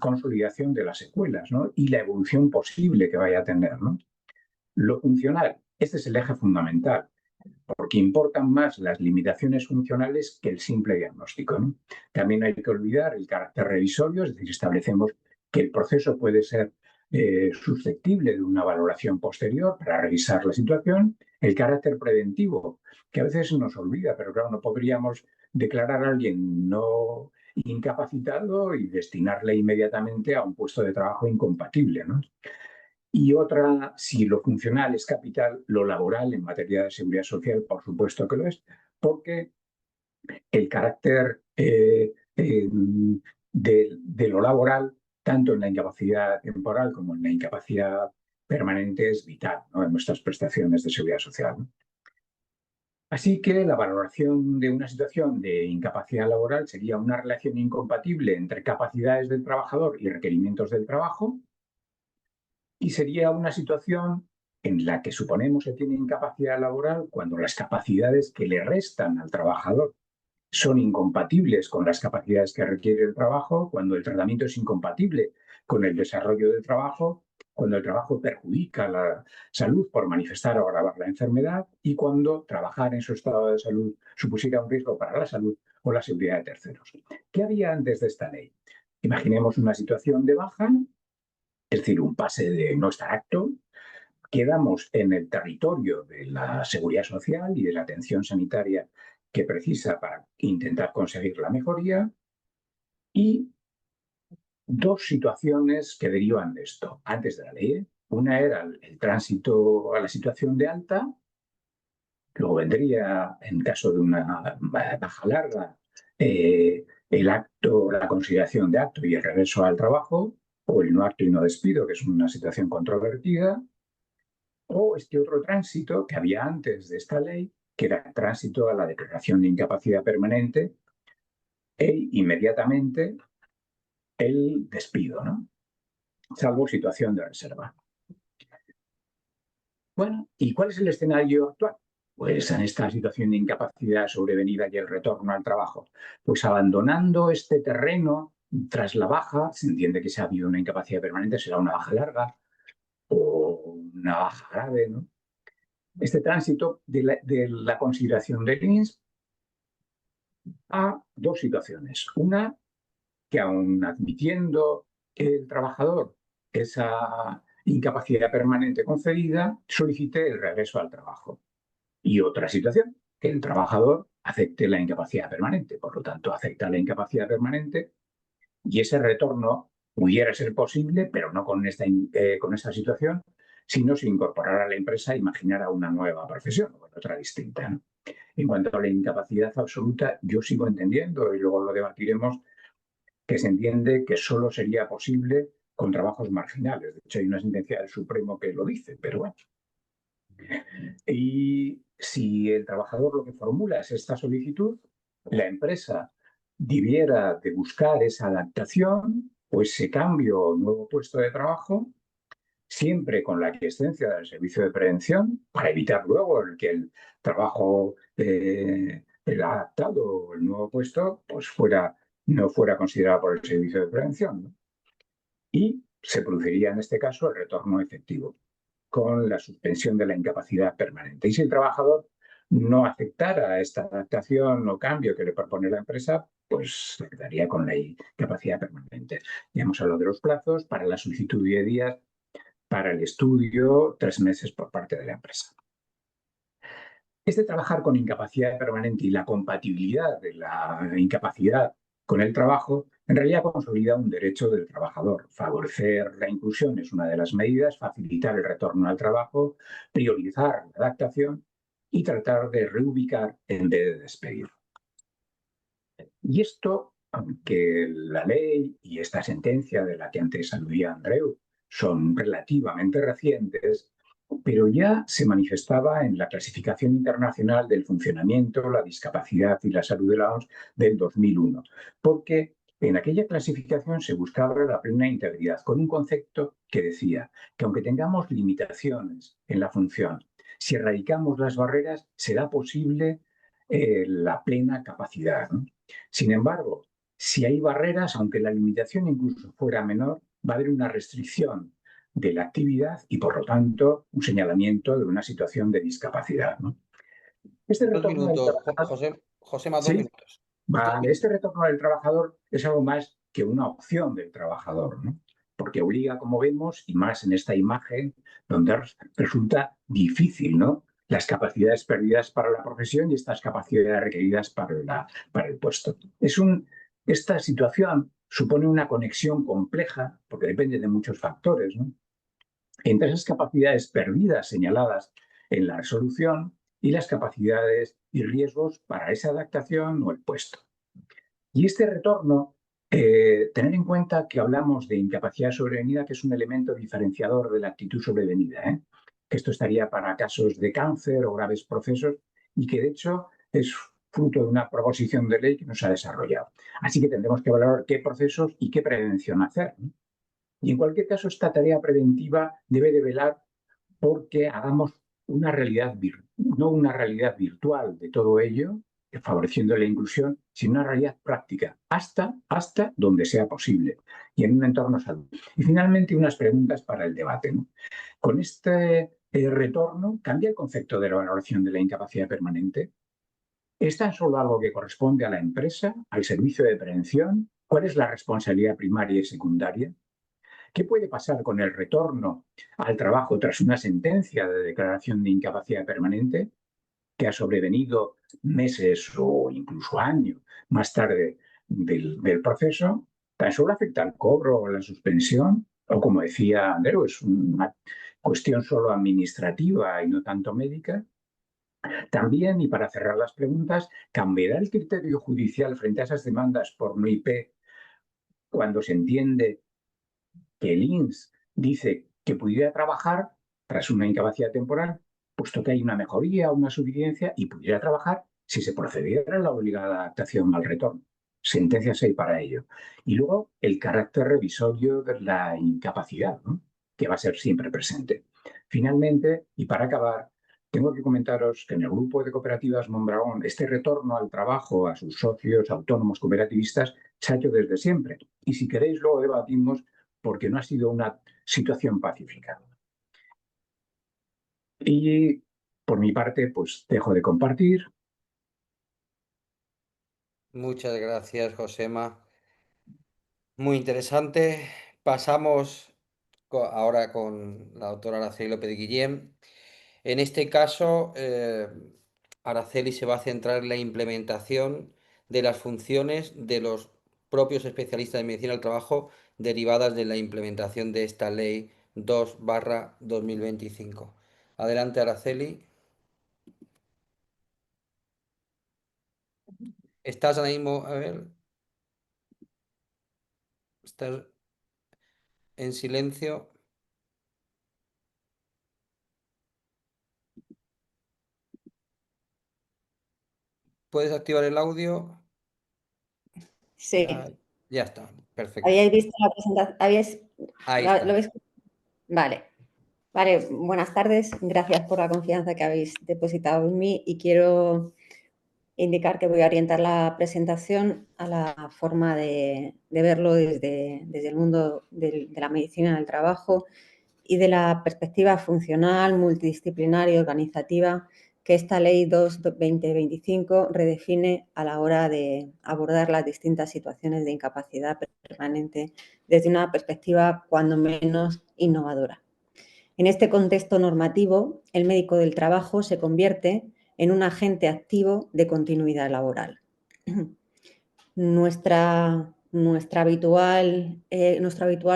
consolidación de las secuelas, ¿no? Y la evolución posible que vaya a tener, ¿no? Lo funcional, este es el eje fundamental, porque importan más las limitaciones funcionales que el simple diagnóstico, ¿no? También hay que olvidar el carácter revisorio, es decir, establecemos que el proceso puede ser susceptible de una valoración posterior para revisar la situación, el carácter preventivo, que a veces se nos olvida, pero claro, no podríamos declarar a alguien no incapacitado y destinarle inmediatamente a un puesto de trabajo incompatible, ¿no? Y otra, si lo funcional es capital, lo laboral en materia de seguridad social, por supuesto que lo es, porque el carácter de lo laboral, tanto en la incapacidad temporal como en la incapacidad permanente, es vital, ¿no?, en nuestras prestaciones de seguridad social, ¿no? Así que la valoración de una situación de incapacidad laboral sería una relación incompatible entre capacidades del trabajador y requerimientos del trabajo, y sería una situación en la que suponemos que tiene incapacidad laboral cuando las capacidades que le restan al trabajador son incompatibles con las capacidades que requiere el trabajo, cuando el tratamiento es incompatible con el desarrollo del trabajo, cuando el trabajo perjudica la salud por manifestar o agravar la enfermedad y cuando trabajar en su estado de salud supusiera un riesgo para la salud o la seguridad de terceros. ¿Qué había antes de esta ley? Imaginemos una situación de baja, es decir, un pase de no estar apto. Quedamos en el territorio de la seguridad social y de la atención sanitaria que precisa para intentar conseguir la mejoría, y dos situaciones que derivan de esto antes de la ley. Una era el tránsito a la situación de alta, luego vendría, en caso de una baja larga, el acto, la consideración de acto y el regreso al trabajo, o el no acto y no despido, que es una situación controvertida, o este otro tránsito que había antes de esta ley, que era el tránsito a la declaración de incapacidad permanente e inmediatamente el despido, ¿no?, salvo situación de reserva. Bueno, ¿y cuál es el escenario actual? Pues en esta situación de incapacidad sobrevenida y el retorno al trabajo, pues abandonando este terreno tras la baja, se entiende que si ha habido una incapacidad permanente será una baja larga o una baja grave, ¿no? Este tránsito de la consideración del INS a dos situaciones. Una, que aun admitiendo el trabajador esa incapacidad permanente concedida, solicite el regreso al trabajo. Y otra situación, que el trabajador acepte la incapacidad permanente, por lo tanto acepta la incapacidad permanente y ese retorno pudiera ser posible, pero no con esta situación, sino si incorporar a la empresa e imaginar a una nueva profesión, o otra distinta, ¿no? En cuanto a la incapacidad absoluta, yo sigo entendiendo, y luego lo debatiremos, que se entiende que solo sería posible con trabajos marginales. De hecho, hay una sentencia del Supremo que lo dice, pero bueno. Y si el trabajador lo que formula es esta solicitud, la empresa debiera de buscar esa adaptación o ese cambio o nuevo puesto de trabajo, siempre con la aquiescencia del servicio de prevención, para evitar luego que el trabajo el adaptado o el nuevo puesto pues no fuera considerado por el servicio de prevención, ¿no? Y se produciría en este caso el retorno efectivo, con la suspensión de la incapacidad permanente. Y si el trabajador no aceptara esta adaptación o cambio que le propone la empresa, pues se quedaría con la incapacidad permanente. Ya hemos hablado de los plazos para la solicitud 10 días, para el estudio 3 meses por parte de la empresa. Este trabajar con incapacidad permanente y la compatibilidad de la incapacidad con el trabajo, en realidad consolida un derecho del trabajador. Favorecer la inclusión es una de las medidas, facilitar el retorno al trabajo, priorizar la adaptación y tratar de reubicar en vez de despedir. Y esto, aunque la ley y esta sentencia de la que antes aludía Andreu son relativamente recientes, pero ya se manifestaba en la Clasificación Internacional del Funcionamiento, la Discapacidad y la Salud de la OMS del 2001, porque en aquella clasificación se buscaba la plena integridad, con un concepto que decía que aunque tengamos limitaciones en la función, si erradicamos las barreras, será posible la plena capacidad, ¿no? Sin embargo, Si hay barreras, aunque la limitación incluso fuera menor, va a haber una restricción de la actividad y, por lo tanto, un señalamiento de una situación de discapacidad, ¿no? Este 2 retorno del minutos, trabajador, José, más dos ¿sí? minutos. 2 minutos. Este retorno del trabajador es algo más que una opción del trabajador, ¿no? Porque obliga, como vemos, y más en esta imagen, donde resulta difícil, ¿no? Las capacidades perdidas para la profesión y estas capacidades requeridas para el puesto. Esta situación supone una conexión compleja, porque depende de muchos factores, ¿no? Entre esas capacidades perdidas señaladas en la resolución y las capacidades y riesgos para esa adaptación o el puesto. Y este retorno, tener en cuenta que hablamos de incapacidad sobrevenida, que es un elemento diferenciador de la actitud sobrevenida, que esto estaría para casos de cáncer o graves procesos y que de hecho es fruto de una proposición de ley que nos ha desarrollado. Así que tendremos que valorar qué procesos y qué prevención hacer, ¿no? Y en cualquier caso, esta tarea preventiva debe de velar porque hagamos una realidad, no una realidad virtual de todo ello, favoreciendo la inclusión, sino una realidad práctica, hasta donde sea posible y en un entorno saludable. Y finalmente, unas preguntas para el debate, ¿no? Con este retorno, ¿cambia el concepto de la valoración de la incapacidad permanente? ¿Es tan solo algo que corresponde a la empresa, al servicio de prevención? ¿Cuál es la responsabilidad primaria y secundaria? ¿Qué puede pasar con el retorno al trabajo tras una sentencia de declaración de incapacidad permanente que ha sobrevenido meses o incluso años más tarde del proceso? ¿Tan solo afecta al cobro o la suspensión? O como decía Andreu, es una cuestión solo administrativa y no tanto médica. También, y para cerrar las preguntas, ¿cambiará el criterio judicial frente a esas demandas por no IP cuando se entiende que el INS dice que pudiera trabajar tras una incapacidad temporal, puesto que hay una mejoría o una suficiencia y pudiera trabajar si se procediera a la obligada adaptación al retorno? Sentencias hay para ello. Y luego el carácter revisorio de la incapacidad, ¿no? Que va a ser siempre presente. Finalmente, y para acabar, tengo que comentaros que en el grupo de cooperativas Mondragón este retorno al trabajo a sus socios autónomos cooperativistas se ha hecho desde siempre. Y si queréis, luego debatimos porque no ha sido una situación pacífica. Y por mi parte, pues dejo de compartir. Muchas gracias, Josema. Muy interesante. Pasamos ahora con la doctora Araceli López Guillén. En este caso, Araceli se va a centrar en la implementación de las funciones de los propios especialistas de medicina del trabajo derivadas de la implementación de esta ley 2/2025. Adelante, Araceli. ¿Estás ahora mismo? A ver, ¿estás en silencio? ¿Puedes activar el audio? Sí. Ya está, perfecto. ¿Habíais visto la presentación? Ahí está. ¿Lo veis? Vale. Vale, buenas tardes. Gracias por la confianza que habéis depositado en mí y quiero indicar que voy a orientar la presentación a la forma de verlo desde el mundo de la medicina del trabajo y de la perspectiva funcional, multidisciplinaria y organizativa que esta Ley 2/2025 redefine a la hora de abordar las distintas situaciones de incapacidad permanente desde una perspectiva cuando menos innovadora. En este contexto normativo, el médico del trabajo se convierte en un agente activo de continuidad laboral. Nuestro habitual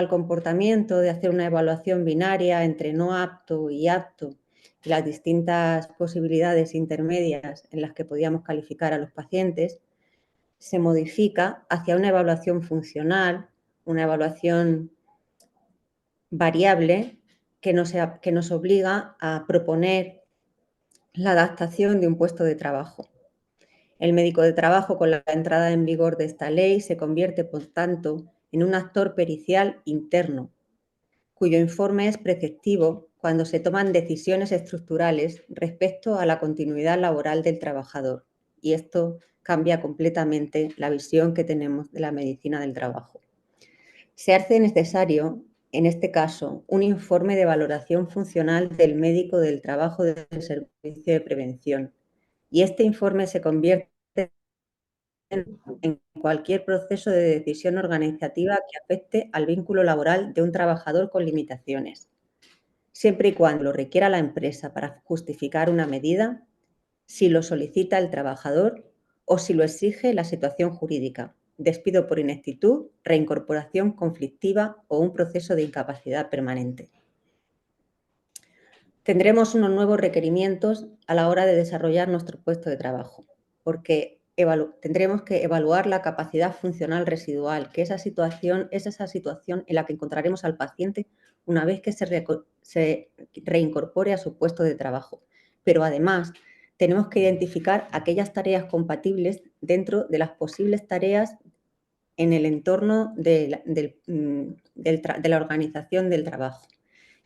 comportamiento de hacer una evaluación binaria entre no apto y apto y las distintas posibilidades intermedias en las que podíamos calificar a los pacientes se modifica hacia una evaluación funcional, una evaluación variable que nos obliga a proponer la adaptación de un puesto de trabajo. El médico de trabajo, con la entrada en vigor de esta ley, se convierte, por tanto, en un actor pericial interno, cuyo informe es preceptivo cuando se toman decisiones estructurales respecto a la continuidad laboral del trabajador y esto cambia completamente la visión que tenemos de la medicina del trabajo. Se hace necesario, en este caso, un informe de valoración funcional del médico del trabajo del servicio de prevención, y este informe se convierte en cualquier proceso de decisión organizativa que afecte al vínculo laboral de un trabajador con limitaciones, siempre y cuando lo requiera la empresa para justificar una medida, si lo solicita el trabajador o si lo exige la situación jurídica, despido por ineptitud, reincorporación conflictiva o un proceso de incapacidad permanente. Tendremos unos nuevos requerimientos a la hora de desarrollar nuestro puesto de trabajo, porque tendremos que evaluar la capacidad funcional residual, que esa situación es esa situación en la que encontraremos al paciente una vez que se reincorpore a su puesto de trabajo. Pero además tenemos que identificar aquellas tareas compatibles dentro de las posibles tareas en el entorno de la organización del trabajo.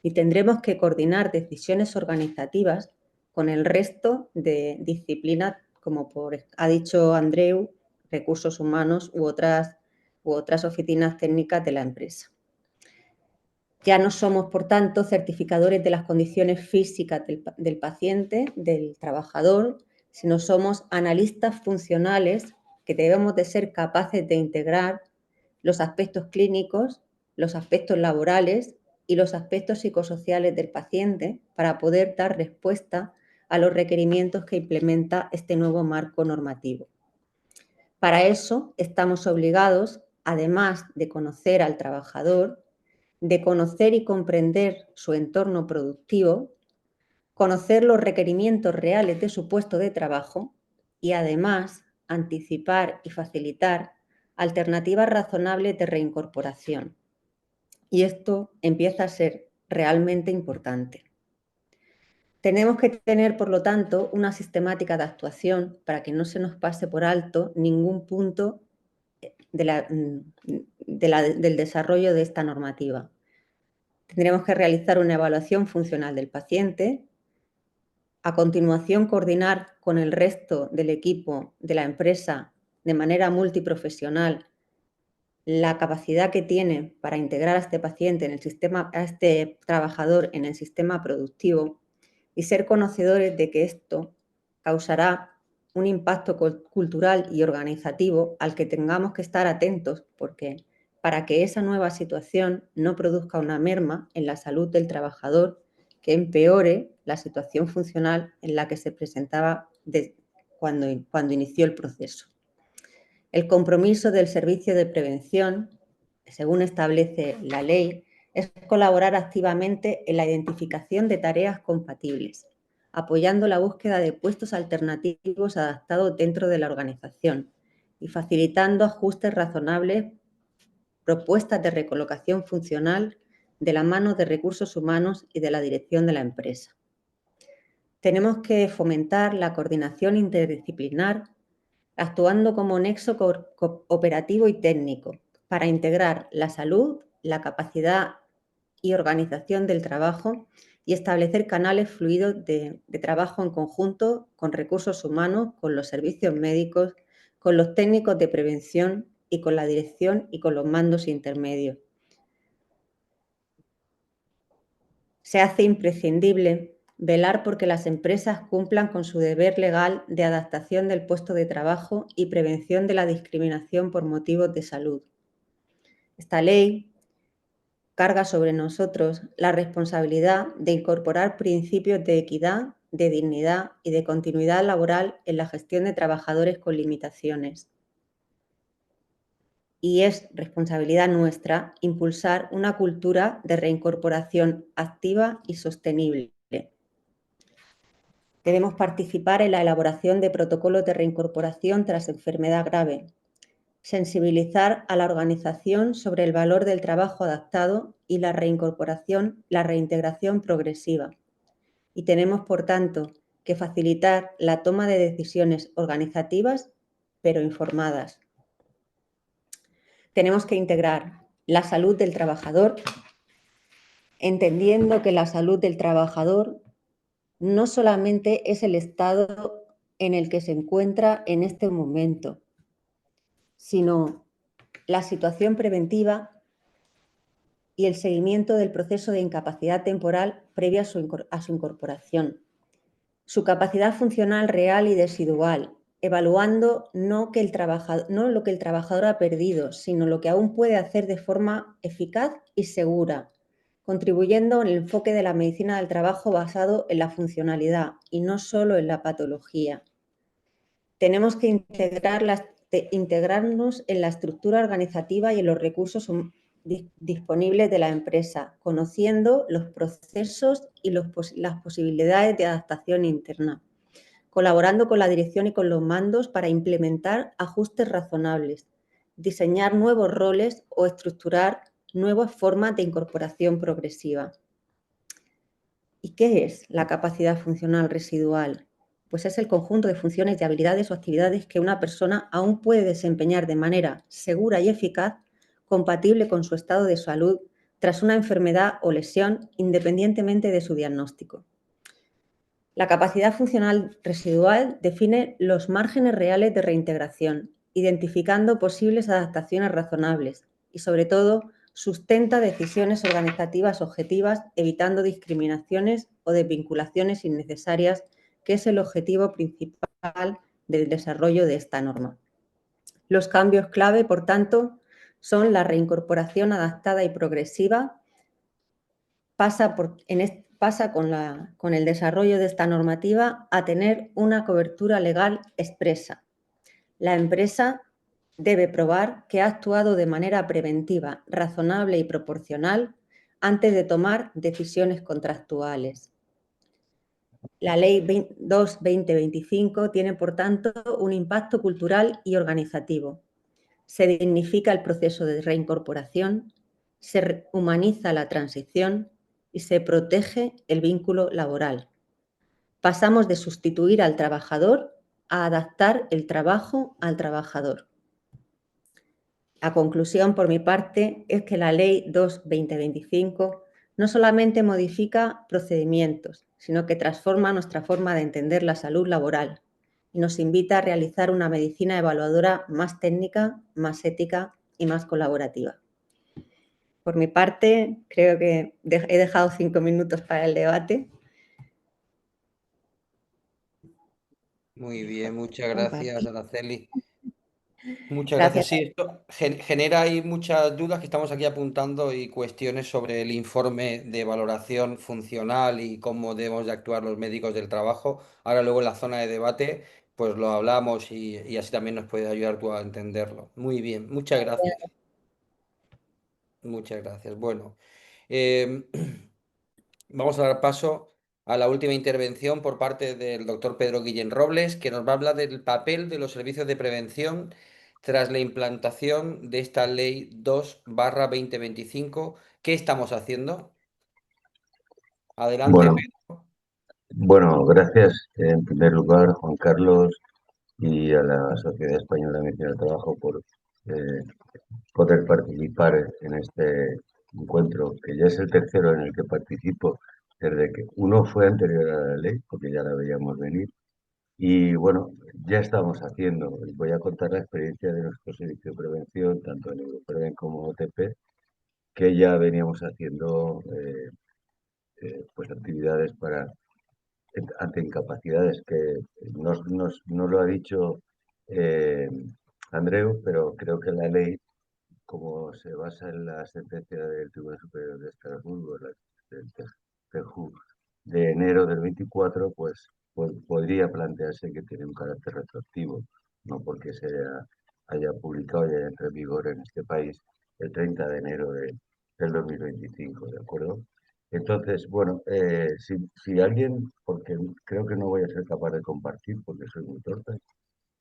Y tendremos que coordinar decisiones organizativas con el resto de disciplinas, como ha dicho Andreu, recursos humanos u otras oficinas técnicas de la empresa. Ya no somos, por tanto, certificadores de las condiciones físicas del paciente, del trabajador, sino somos analistas funcionales que debemos de ser capaces de integrar los aspectos clínicos, los aspectos laborales y los aspectos psicosociales del paciente para poder dar respuesta a los requerimientos que implementa este nuevo marco normativo. Para eso estamos obligados, además de conocer al trabajador, de conocer y comprender su entorno productivo, conocer los requerimientos reales de su puesto de trabajo y además anticipar y facilitar alternativas razonables de reincorporación. Y esto empieza a ser realmente importante. Tenemos que tener, por lo tanto, una sistemática de actuación para que no se nos pase por alto ningún punto del desarrollo de esta normativa. Tendremos que realizar una evaluación funcional del paciente, a continuación coordinar con el resto del equipo de la empresa de manera multiprofesional la capacidad que tiene para integrar a este paciente en el sistema, a este trabajador en el sistema productivo y ser conocedores de que esto causará un impacto cultural y organizativo al que tengamos que estar atentos, porque para que esa nueva situación no produzca una merma en la salud del trabajador que empeore la situación funcional en la que se presentaba cuando inició el proceso. El compromiso del servicio de prevención, según establece la ley, es colaborar activamente en la identificación de tareas compatibles, apoyando la búsqueda de puestos alternativos adaptados dentro de la organización y facilitando ajustes razonables, propuestas de recolocación funcional de la mano de recursos humanos y de la dirección de la empresa. Tenemos que fomentar la coordinación interdisciplinar, actuando como nexo operativo y técnico para integrar la salud, la capacidad y organización del trabajo y establecer canales fluidos de trabajo en conjunto con recursos humanos, con los servicios médicos, con los técnicos de prevención y con la dirección y con los mandos intermedios. Se hace imprescindible velar porque las empresas cumplan con su deber legal de adaptación del puesto de trabajo y prevención de la discriminación por motivos de salud. Esta ley carga sobre nosotros la responsabilidad de incorporar principios de equidad, de dignidad y de continuidad laboral en la gestión de trabajadores con limitaciones. Y es responsabilidad nuestra impulsar una cultura de reincorporación activa y sostenible. Debemos participar en la elaboración de protocolos de reincorporación tras enfermedad grave, sensibilizar a la organización sobre el valor del trabajo adaptado y la reintegración progresiva. Y tenemos, por tanto, que facilitar la toma de decisiones organizativas, pero informadas. Tenemos que integrar la salud del trabajador, entendiendo que la salud del trabajador no solamente es el estado en el que se encuentra en este momento, sino la situación preventiva y el seguimiento del proceso de incapacidad temporal previa a su incorporación, su capacidad funcional real y residual, evaluando no lo que el trabajador ha perdido, sino lo que aún puede hacer de forma eficaz y segura, contribuyendo en el enfoque de la medicina del trabajo basado en la funcionalidad y no solo en la patología. Tenemos que integrarnos en la estructura organizativa y en los recursos disponibles de la empresa, conociendo los procesos y las posibilidades de adaptación interna, colaborando con la dirección y con los mandos para implementar ajustes razonables, diseñar nuevos roles o estructurar nuevas formas de incorporación progresiva. ¿Y qué es la capacidad funcional residual? Pues es el conjunto de funciones y habilidades o actividades que una persona aún puede desempeñar de manera segura y eficaz, compatible con su estado de salud tras una enfermedad o lesión, independientemente de su diagnóstico. La capacidad funcional residual define los márgenes reales de reintegración, identificando posibles adaptaciones razonables y, sobre todo, sustenta decisiones organizativas objetivas, evitando discriminaciones o desvinculaciones innecesarias, que es el objetivo principal del desarrollo de esta norma. Los cambios clave, por tanto, son la reincorporación adaptada y progresiva. Pasa con el desarrollo de esta normativa a tener una cobertura legal expresa. La empresa debe probar que ha actuado de manera preventiva, razonable y proporcional antes de tomar decisiones contractuales. La Ley 2/2025 tiene, por tanto, un impacto cultural y organizativo. Se dignifica el proceso de reincorporación, se humaniza la transición y se protege el vínculo laboral. Pasamos de sustituir al trabajador a adaptar el trabajo al trabajador. La conclusión, por mi parte, es que la Ley 2/2025 no solamente modifica procedimientos, sino que transforma nuestra forma de entender la salud laboral y nos invita a realizar una medicina evaluadora más técnica, más ética y más colaborativa. Por mi parte, creo que he dejado 5 minutos para el debate. Muy bien, muchas gracias, Araceli. Muchas Gracias. gracias. Sí, esto genera ahí muchas dudas que estamos aquí apuntando y cuestiones sobre el informe de valoración funcional y cómo debemos de actuar los médicos del trabajo. Ahora luego en la zona de debate pues lo hablamos y así también nos puedes ayudar tú a entenderlo. Muy bien, muchas gracias. Muchas gracias. Bueno, em, vamos a dar paso a la última intervención por parte del doctor Pedro Guillén Robles, que nos va a hablar del papel de los servicios de prevención tras la implantación de esta ley 2/2025. ¿Qué estamos haciendo? Adelante, Bueno, Pedro. bueno, gracias en primer lugar, Juan Carlos, y a la Sociedad Española de Medicina del Trabajo por eh, poder participar en este encuentro, que ya es el tercero en el que participo, desde que uno fue anterior a la ley, porque ya la veíamos venir, y bueno, ya estamos haciendo, voy a contar la experiencia de nuestro servicio de prevención, tanto en Europreven como OTP, que ya veníamos haciendo pues actividades para ante incapacidades que no lo ha dicho eh, Andreu, pero creo que la ley, como se basa en la sentencia del Tribunal Superior de Estrasburgo, del TJU de enero del 24, pues podría plantearse que tiene un carácter retroactivo, no porque haya publicado y haya entrado en vigor en este país el 30 de enero del 2025, ¿de acuerdo? Entonces, bueno, si alguien, porque creo que no voy a ser capaz de compartir porque soy muy torpe,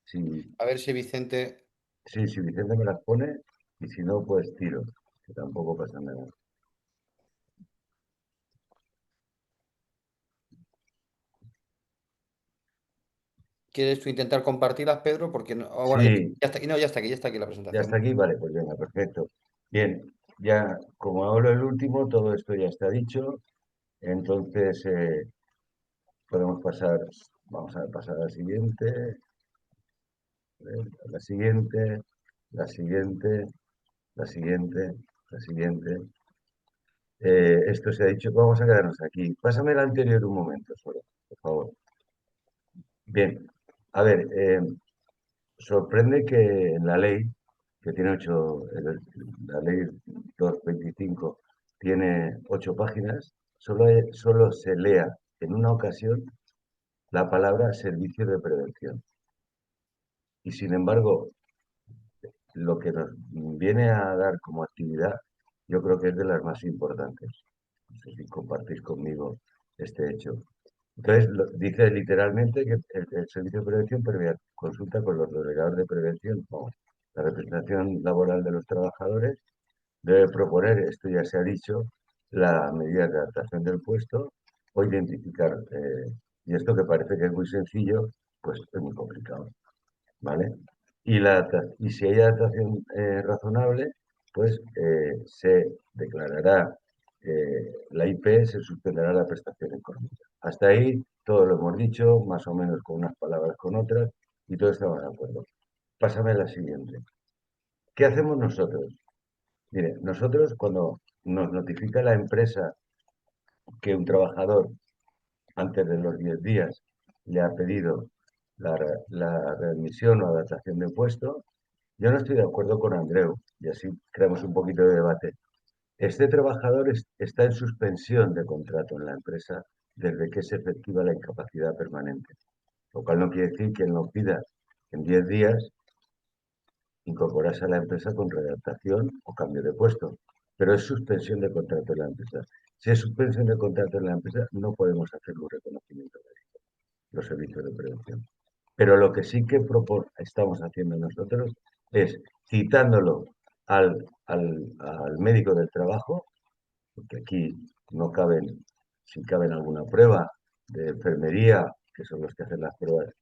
si, A ver si Vicente. si Vicente me las pone y si no, pues tiro, que tampoco pasa nada. ¿Quieres tú intentar compartirlas, Pedro? Porque no, bueno, Sí, ya está aquí, no, ya está aquí la ya presentación. está aquí, vale, pues venga, perfecto. Bien, ya como hablo el último, todo esto ya está dicho, entonces podemos pasar Vamos a pasar a la siguiente. La siguiente, la siguiente, la siguiente, la siguiente. Esto se ha dicho, vamos a quedarnos aquí. Pásame el anterior un momento solo, por favor. Bien, a ver, sorprende que en la ley, que tiene la ley 225 tiene 8 páginas, solo se lea en una ocasión la palabra servicio de prevención. Y sin embargo, lo que nos viene a dar como actividad, yo creo que es de las más importantes. No sé si compartís conmigo este hecho. Entonces, dice literalmente que el servicio de prevención previa consulta con los delegados de prevención o la representación laboral de los trabajadores debe proponer, esto ya se ha dicho, la medida de adaptación del puesto o identificar. Y esto que parece que es muy sencillo, pues es muy complicado. ¿Vale? Y si hay adaptación razonable, pues se declarará la IP, se suspenderá la prestación económica. Hasta ahí todo lo hemos dicho, más o menos con unas palabras, con otras, y todos estamos de acuerdo. Pásame a la siguiente. ¿Qué hacemos nosotros? Mire, nosotros cuando nos notifica la empresa que un trabajador antes de los 10 días le ha pedido la readmisión o adaptación de puesto, yo no estoy de acuerdo con Andreu, y así creamos un poquito de debate. Este trabajador está en suspensión de contrato en la empresa desde que es efectiva la incapacidad permanente, lo cual no quiere decir que él no pida en 10 días incorporarse a la empresa con readaptación o cambio de puesto, pero es suspensión de contrato en la empresa. Si es suspensión de contrato en la empresa, no podemos hacer un reconocimiento de los servicios de prevención. Pero lo que sí que estamos haciendo nosotros es citándolo al médico del trabajo, porque aquí no caben, si caben alguna prueba de enfermería, que son los que hacen las pruebas,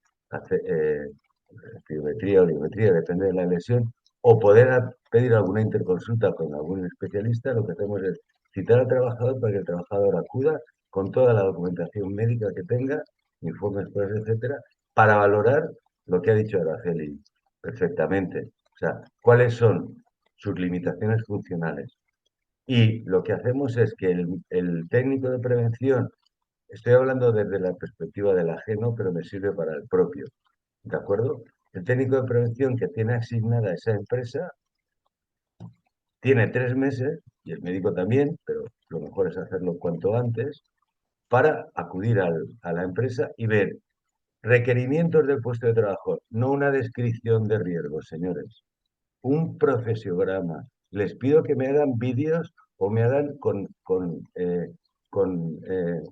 biometría o diometría, depende de la lesión, o poder pedir alguna interconsulta con algún especialista, lo que hacemos es citar al trabajador para que el trabajador acuda con toda la documentación médica que tenga, informes, pruebas, etcétera, para valorar lo que ha dicho Araceli perfectamente. O sea, cuáles son sus limitaciones funcionales. Y lo que hacemos es que el técnico de prevención, estoy hablando desde la perspectiva del ajeno, pero me sirve para el propio, ¿de acuerdo? El técnico de prevención que tiene asignada esa empresa tiene 3 meses, y el médico también, pero lo mejor es hacerlo cuanto antes, para acudir a la empresa y ver requerimientos del puesto de trabajo, no una descripción de riesgos, señores, un profesiograma. Les pido que me hagan vídeos o me hagan con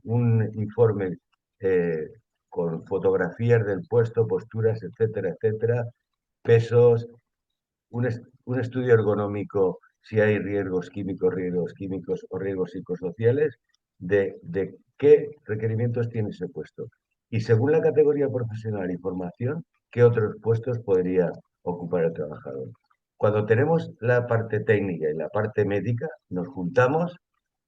un informe con fotografías del puesto, posturas, etcétera, etcétera, pesos, un estudio ergonómico si hay riesgos químicos o riesgos psicosociales, de qué requerimientos tiene ese puesto. Y según la categoría profesional y formación, qué otros puestos podría ocupar el trabajador. Cuando tenemos la parte técnica y la parte médica, nos juntamos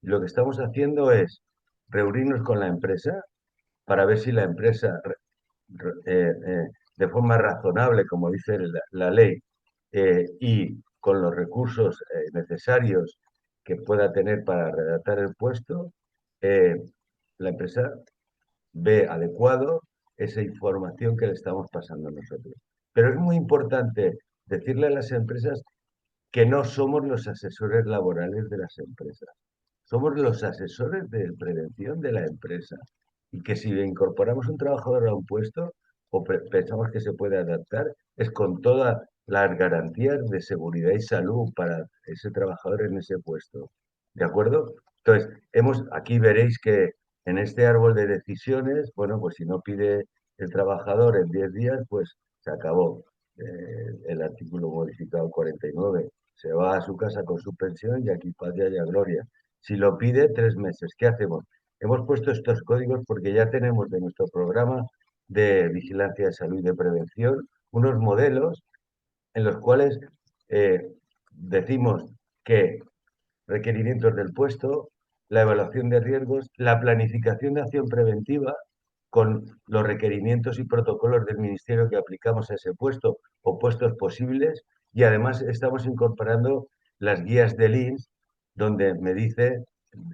y lo que estamos haciendo es reunirnos con la empresa para ver si la empresa, de forma razonable, como dice la ley, y con los recursos necesarios que pueda tener para redactar el puesto, la empresa ve adecuado esa información que le estamos pasando nosotros. Pero es muy importante decirle a las empresas que no somos los asesores laborales de las empresas. Somos los asesores de prevención de la empresa. Y que si le incorporamos un trabajador a un puesto o pensamos que se puede adaptar, es con todas las garantías de seguridad y salud para ese trabajador en ese puesto. ¿De acuerdo? Entonces, aquí veréis que en este árbol de decisiones, bueno, pues si no pide el trabajador en 10 días, pues se acabó el artículo modificado 49. Se va a su casa con su pensión y aquí paz y haya gloria. Si lo pide, 3 meses. ¿Qué hacemos? Hemos puesto estos códigos porque ya tenemos de nuestro programa de vigilancia de salud y de prevención unos modelos en los cuales decimos que requerimientos del puesto, la evaluación de riesgos, la planificación de acción preventiva, con los requerimientos y protocolos del Ministerio que aplicamos a ese puesto o puestos posibles, y además estamos incorporando las guías del INS, donde me dice,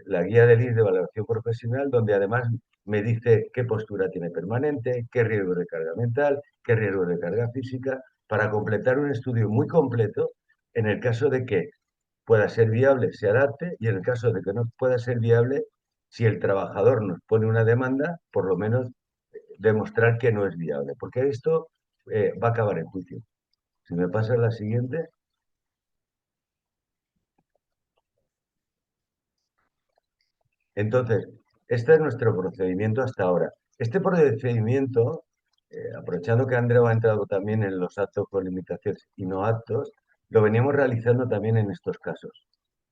la guía del INS de valoración profesional, donde además me dice qué postura tiene permanente, qué riesgo de carga mental, qué riesgo de carga física, para completar un estudio muy completo en el caso de que pueda ser viable, se adapte, y en el caso de que no pueda ser viable, si el trabajador nos pone una demanda, por lo menos demostrar que no es viable, porque esto va a acabar en juicio. Si me pasa la siguiente. Entonces, este es nuestro procedimiento hasta ahora. Este procedimiento, aprovechando que Andreu ha entrado también en los actos con limitaciones y no actos, lo veníamos realizando también en estos casos.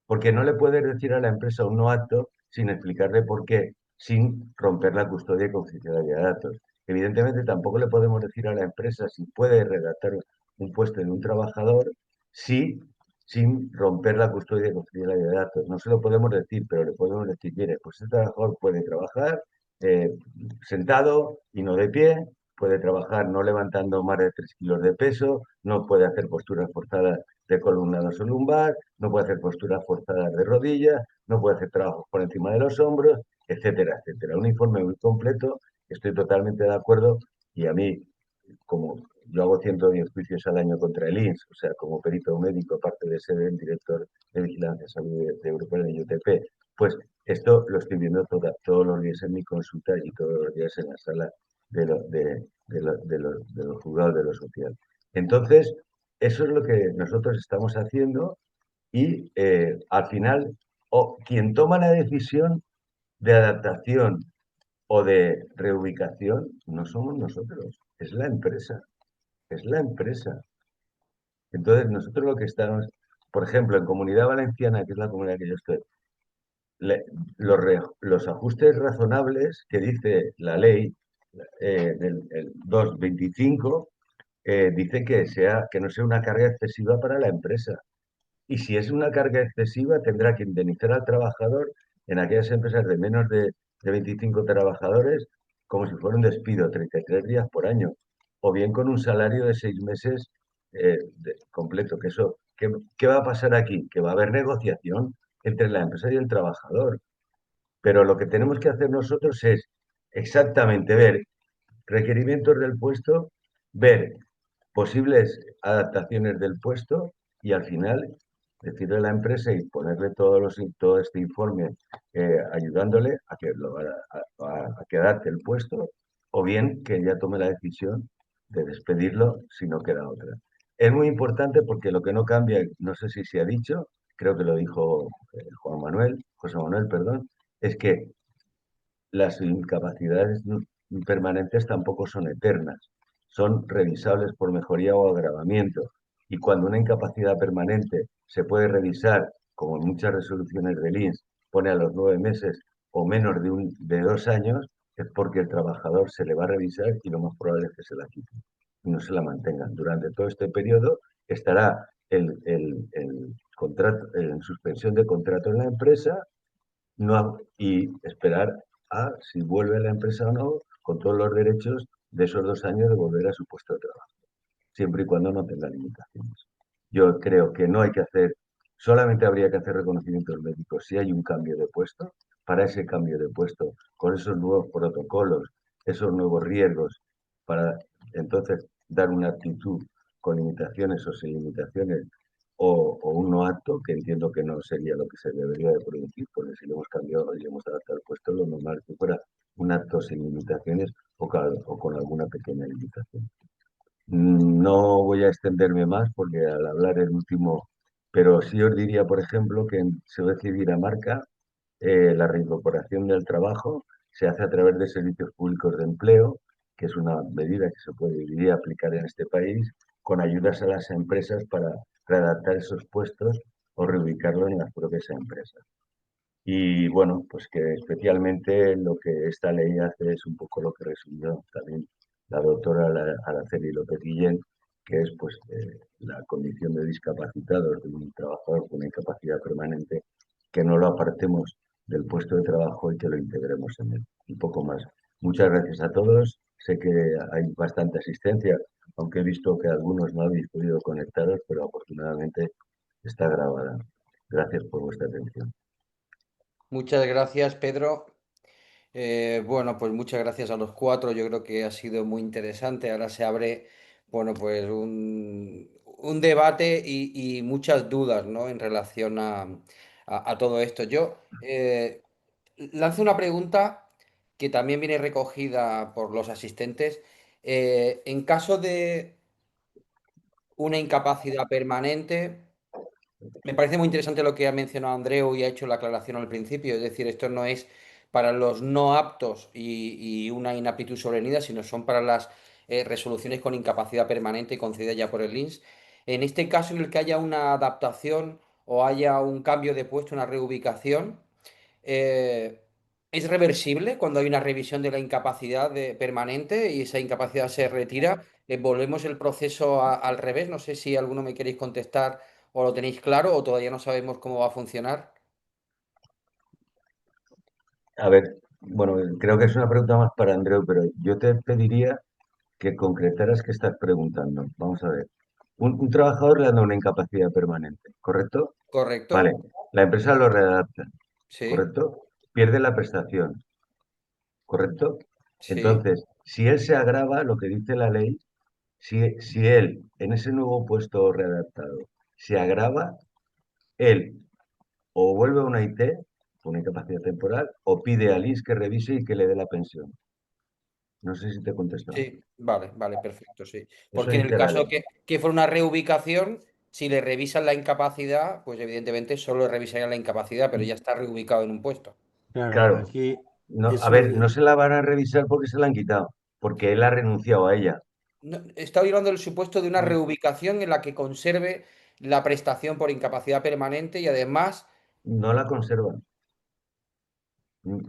Porque no le puedes decir a la empresa un no apto sin explicarle por qué, sin romper la custodia y confidencialidad de datos. Evidentemente, tampoco le podemos decir a la empresa si puede redactar un puesto en un trabajador sin romper la custodia y confidencialidad de datos. No se lo podemos decir, pero le podemos decir, mire, pues este trabajador puede trabajar sentado y no de pie, puede trabajar no levantando más de 3 kilos de peso, no puede hacer posturas forzadas de columna lumbar, no puede hacer posturas forzadas de rodillas, no puede hacer trabajos por encima de los hombros, etcétera, etcétera. Un informe muy completo, estoy totalmente de acuerdo, y a mí, como yo hago 110 juicios al año contra el INS, o sea, como perito médico, aparte de ser el director de Vigilancia de Salud de Europa en el IUTP, pues esto lo estoy viendo todos los días en mi consulta y todos los días en la sala de los juzgados de lo social. Entonces, eso es lo que nosotros estamos haciendo, y al final, quien toma la decisión de adaptación o de reubicación no somos nosotros, es la empresa, es la empresa. Entonces, nosotros lo que estamos, por ejemplo, en Comunidad Valenciana, que es la comunidad que yo estoy, los ajustes razonables que dice la ley del el 225, dice que no sea una carga excesiva para la empresa. Y si es una carga excesiva, tendrá que indemnizar al trabajador en aquellas empresas de menos de 25 trabajadores como si fuera un despido, 33 días por año, o bien con un salario de 6 meses completo. ¿Qué va a pasar aquí? Que va a haber negociación entre la empresa y el trabajador. Pero lo que tenemos que hacer nosotros es exactamente ver requerimientos del puesto, ver posibles adaptaciones del puesto, y al final decirle a la empresa y ponerle todo este informe ayudándole a que adapte el puesto, o bien que ella tome la decisión de despedirlo si no queda otra. Es muy importante porque lo que no cambia, no sé si se ha dicho, creo que lo dijo José Manuel, perdón, es que las incapacidades permanentes tampoco son eternas, son revisables por mejoría o agravamiento. Y cuando una incapacidad permanente se puede revisar, como en muchas resoluciones del INS pone a los 9 meses o menos de 2 años, es porque el trabajador se le va a revisar y lo más probable es que se la quite y no se la mantengan. Durante todo este periodo estará el contrato en suspensión de contrato en la empresa, y esperar a si vuelve a la empresa o no, con todos los derechos de esos 2 años de volver a su puesto de trabajo, siempre y cuando no tenga limitaciones. Yo creo que no hay que hacer, solamente habría que hacer reconocimientos médicos si hay un cambio de puesto. Para ese cambio de puesto, con esos nuevos protocolos, esos nuevos riesgos, para entonces dar una actitud con limitaciones o sin limitaciones, o un no acto, que entiendo que no sería lo que se debería de producir, porque si lo hemos cambiado y le hemos adaptado el puesto, lo normal es que fuera un acto sin limitaciones o con alguna pequeña limitación. No voy a extenderme más porque al hablar el último, pero sí os diría, por ejemplo, que en Seguridad Civil Dinamarca la reincorporación del trabajo se hace a través de servicios públicos de empleo, que es una medida que se podría aplicar en este país, con ayudas a las empresas para readaptar esos puestos o reubicarlos en las propias empresas. Y bueno, pues que especialmente lo que esta ley hace es un poco lo que resumió también la doctora Araceli López Guillén, que es pues la condición de discapacitados de un trabajador con una incapacidad permanente, que no lo apartemos del puesto de trabajo y que lo integremos en él. Un poco más. Muchas gracias a todos. Sé que hay bastante asistencia, aunque he visto que algunos no habéis podido conectaros, pero afortunadamente está grabada. Gracias por vuestra atención. Muchas gracias, Pedro. Bueno, pues muchas gracias a los cuatro. Yo creo que ha sido muy interesante. Ahora se abre, bueno, pues un debate y muchas dudas, ¿no? En relación a todo esto. Yo lanzo una pregunta que también viene recogida por los asistentes. En caso de una incapacidad permanente. Me parece muy interesante lo que ha mencionado Andreu y ha hecho la aclaración al principio, es decir, esto no es para los no aptos y una inaptitud sobrevenida, sino son para las resoluciones con incapacidad permanente concedida ya por el INS. En este caso, en el que haya una adaptación o haya un cambio de puesto, una reubicación, eh, ¿es reversible cuando hay una revisión de la incapacidad permanente y esa incapacidad se retira? ¿Volvemos el proceso al revés? No sé si alguno me queréis contestar o lo tenéis claro o todavía no sabemos cómo va a funcionar. A ver, bueno, creo que es una pregunta más para Andreu, pero yo te pediría que concretaras qué estás preguntando. Vamos a ver. Un trabajador le da una incapacidad permanente, ¿correcto? Vale, ¿Correcto? la empresa lo readapta, Sí, ¿correcto? Pierde la prestación, ¿correcto? sí, Entonces, si él se agrava, lo que dice la ley, si él en ese nuevo puesto readaptado se agrava, él o vuelve a una IT, una incapacidad temporal, o pide al INS que revise y que le dé la pensión. No sé si te he contestado. sí. Vale, vale, perfecto, sí. Eso Porque en el dice la caso ley. que fuera una reubicación, si le revisan la incapacidad, pues evidentemente solo le revisarían la incapacidad, pero ya está reubicado en un puesto. Claro, Claro, aquí no, a eso ver, no de... se la van a revisar porque se la han quitado, porque él ha renunciado a ella. No, está hablando del supuesto de una no, reubicación en la que conserve la prestación por incapacidad permanente y además, No la conserva.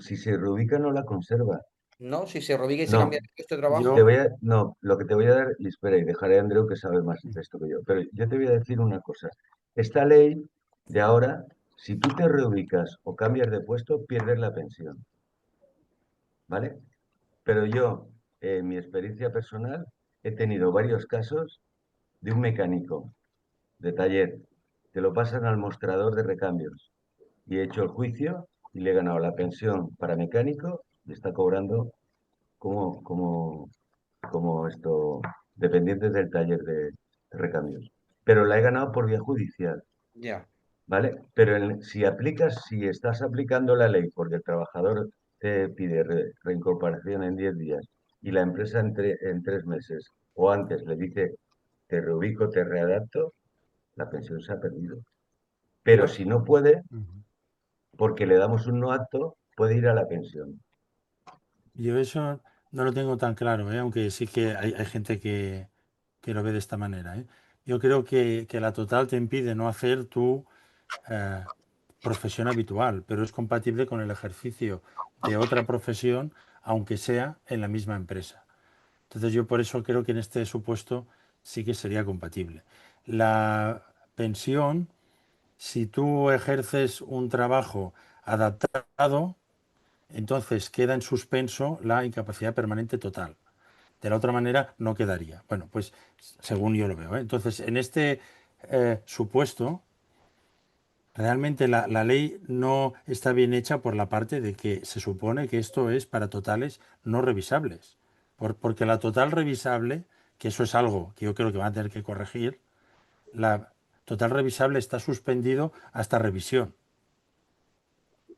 Si se reubica, no la conserva. ¿no? Si se reubica y se cambia No, de puesto de te trabajo, yo, voy a, no, lo que te voy a dar, y espera, y dejaré a Andreu que sabe más de esto que yo, pero yo te voy a decir una cosa. Esta ley de ahora, si tú te reubicas o cambias de puesto, pierdes la pensión, ¿vale? Pero yo, en mi experiencia personal, he tenido varios casos de un mecánico de taller que lo pasan al mostrador de recambios y he hecho el juicio y le he ganado la pensión para mecánico y está cobrando como, como, como esto, dependientes del taller de recambios. Pero la he ganado por vía judicial, ya, ¿vale? Pero si estás aplicando la ley porque el trabajador te pide reincorporación en 10 días y la empresa en 3 meses o antes le dice te reubico, te readapto, la pensión se ha perdido. Pero yo, si no puede, ujú. porque le damos un no acto, puede ir a la pensión. Yo eso no lo tengo tan claro, ¿eh? Aunque sí que hay gente que lo ve de esta manera, ¿eh? Yo creo que la total te impide no hacer tu eh, profesión habitual, pero es compatible con el ejercicio de otra profesión, aunque sea en la misma empresa. Entonces yo por eso creo que en este supuesto sí que sería compatible. La pensión, si tú ejerces un trabajo adaptado, entonces queda en suspenso la incapacidad permanente total. De la otra manera no quedaría. Bueno, pues según yo lo veo, ¿eh? Entonces, en este supuesto, realmente la ley no está bien hecha por la parte de que se supone que esto es para totales no revisables. Porque la total revisable, que eso es algo que yo creo que van a tener que corregir, la total revisable está suspendido hasta revisión.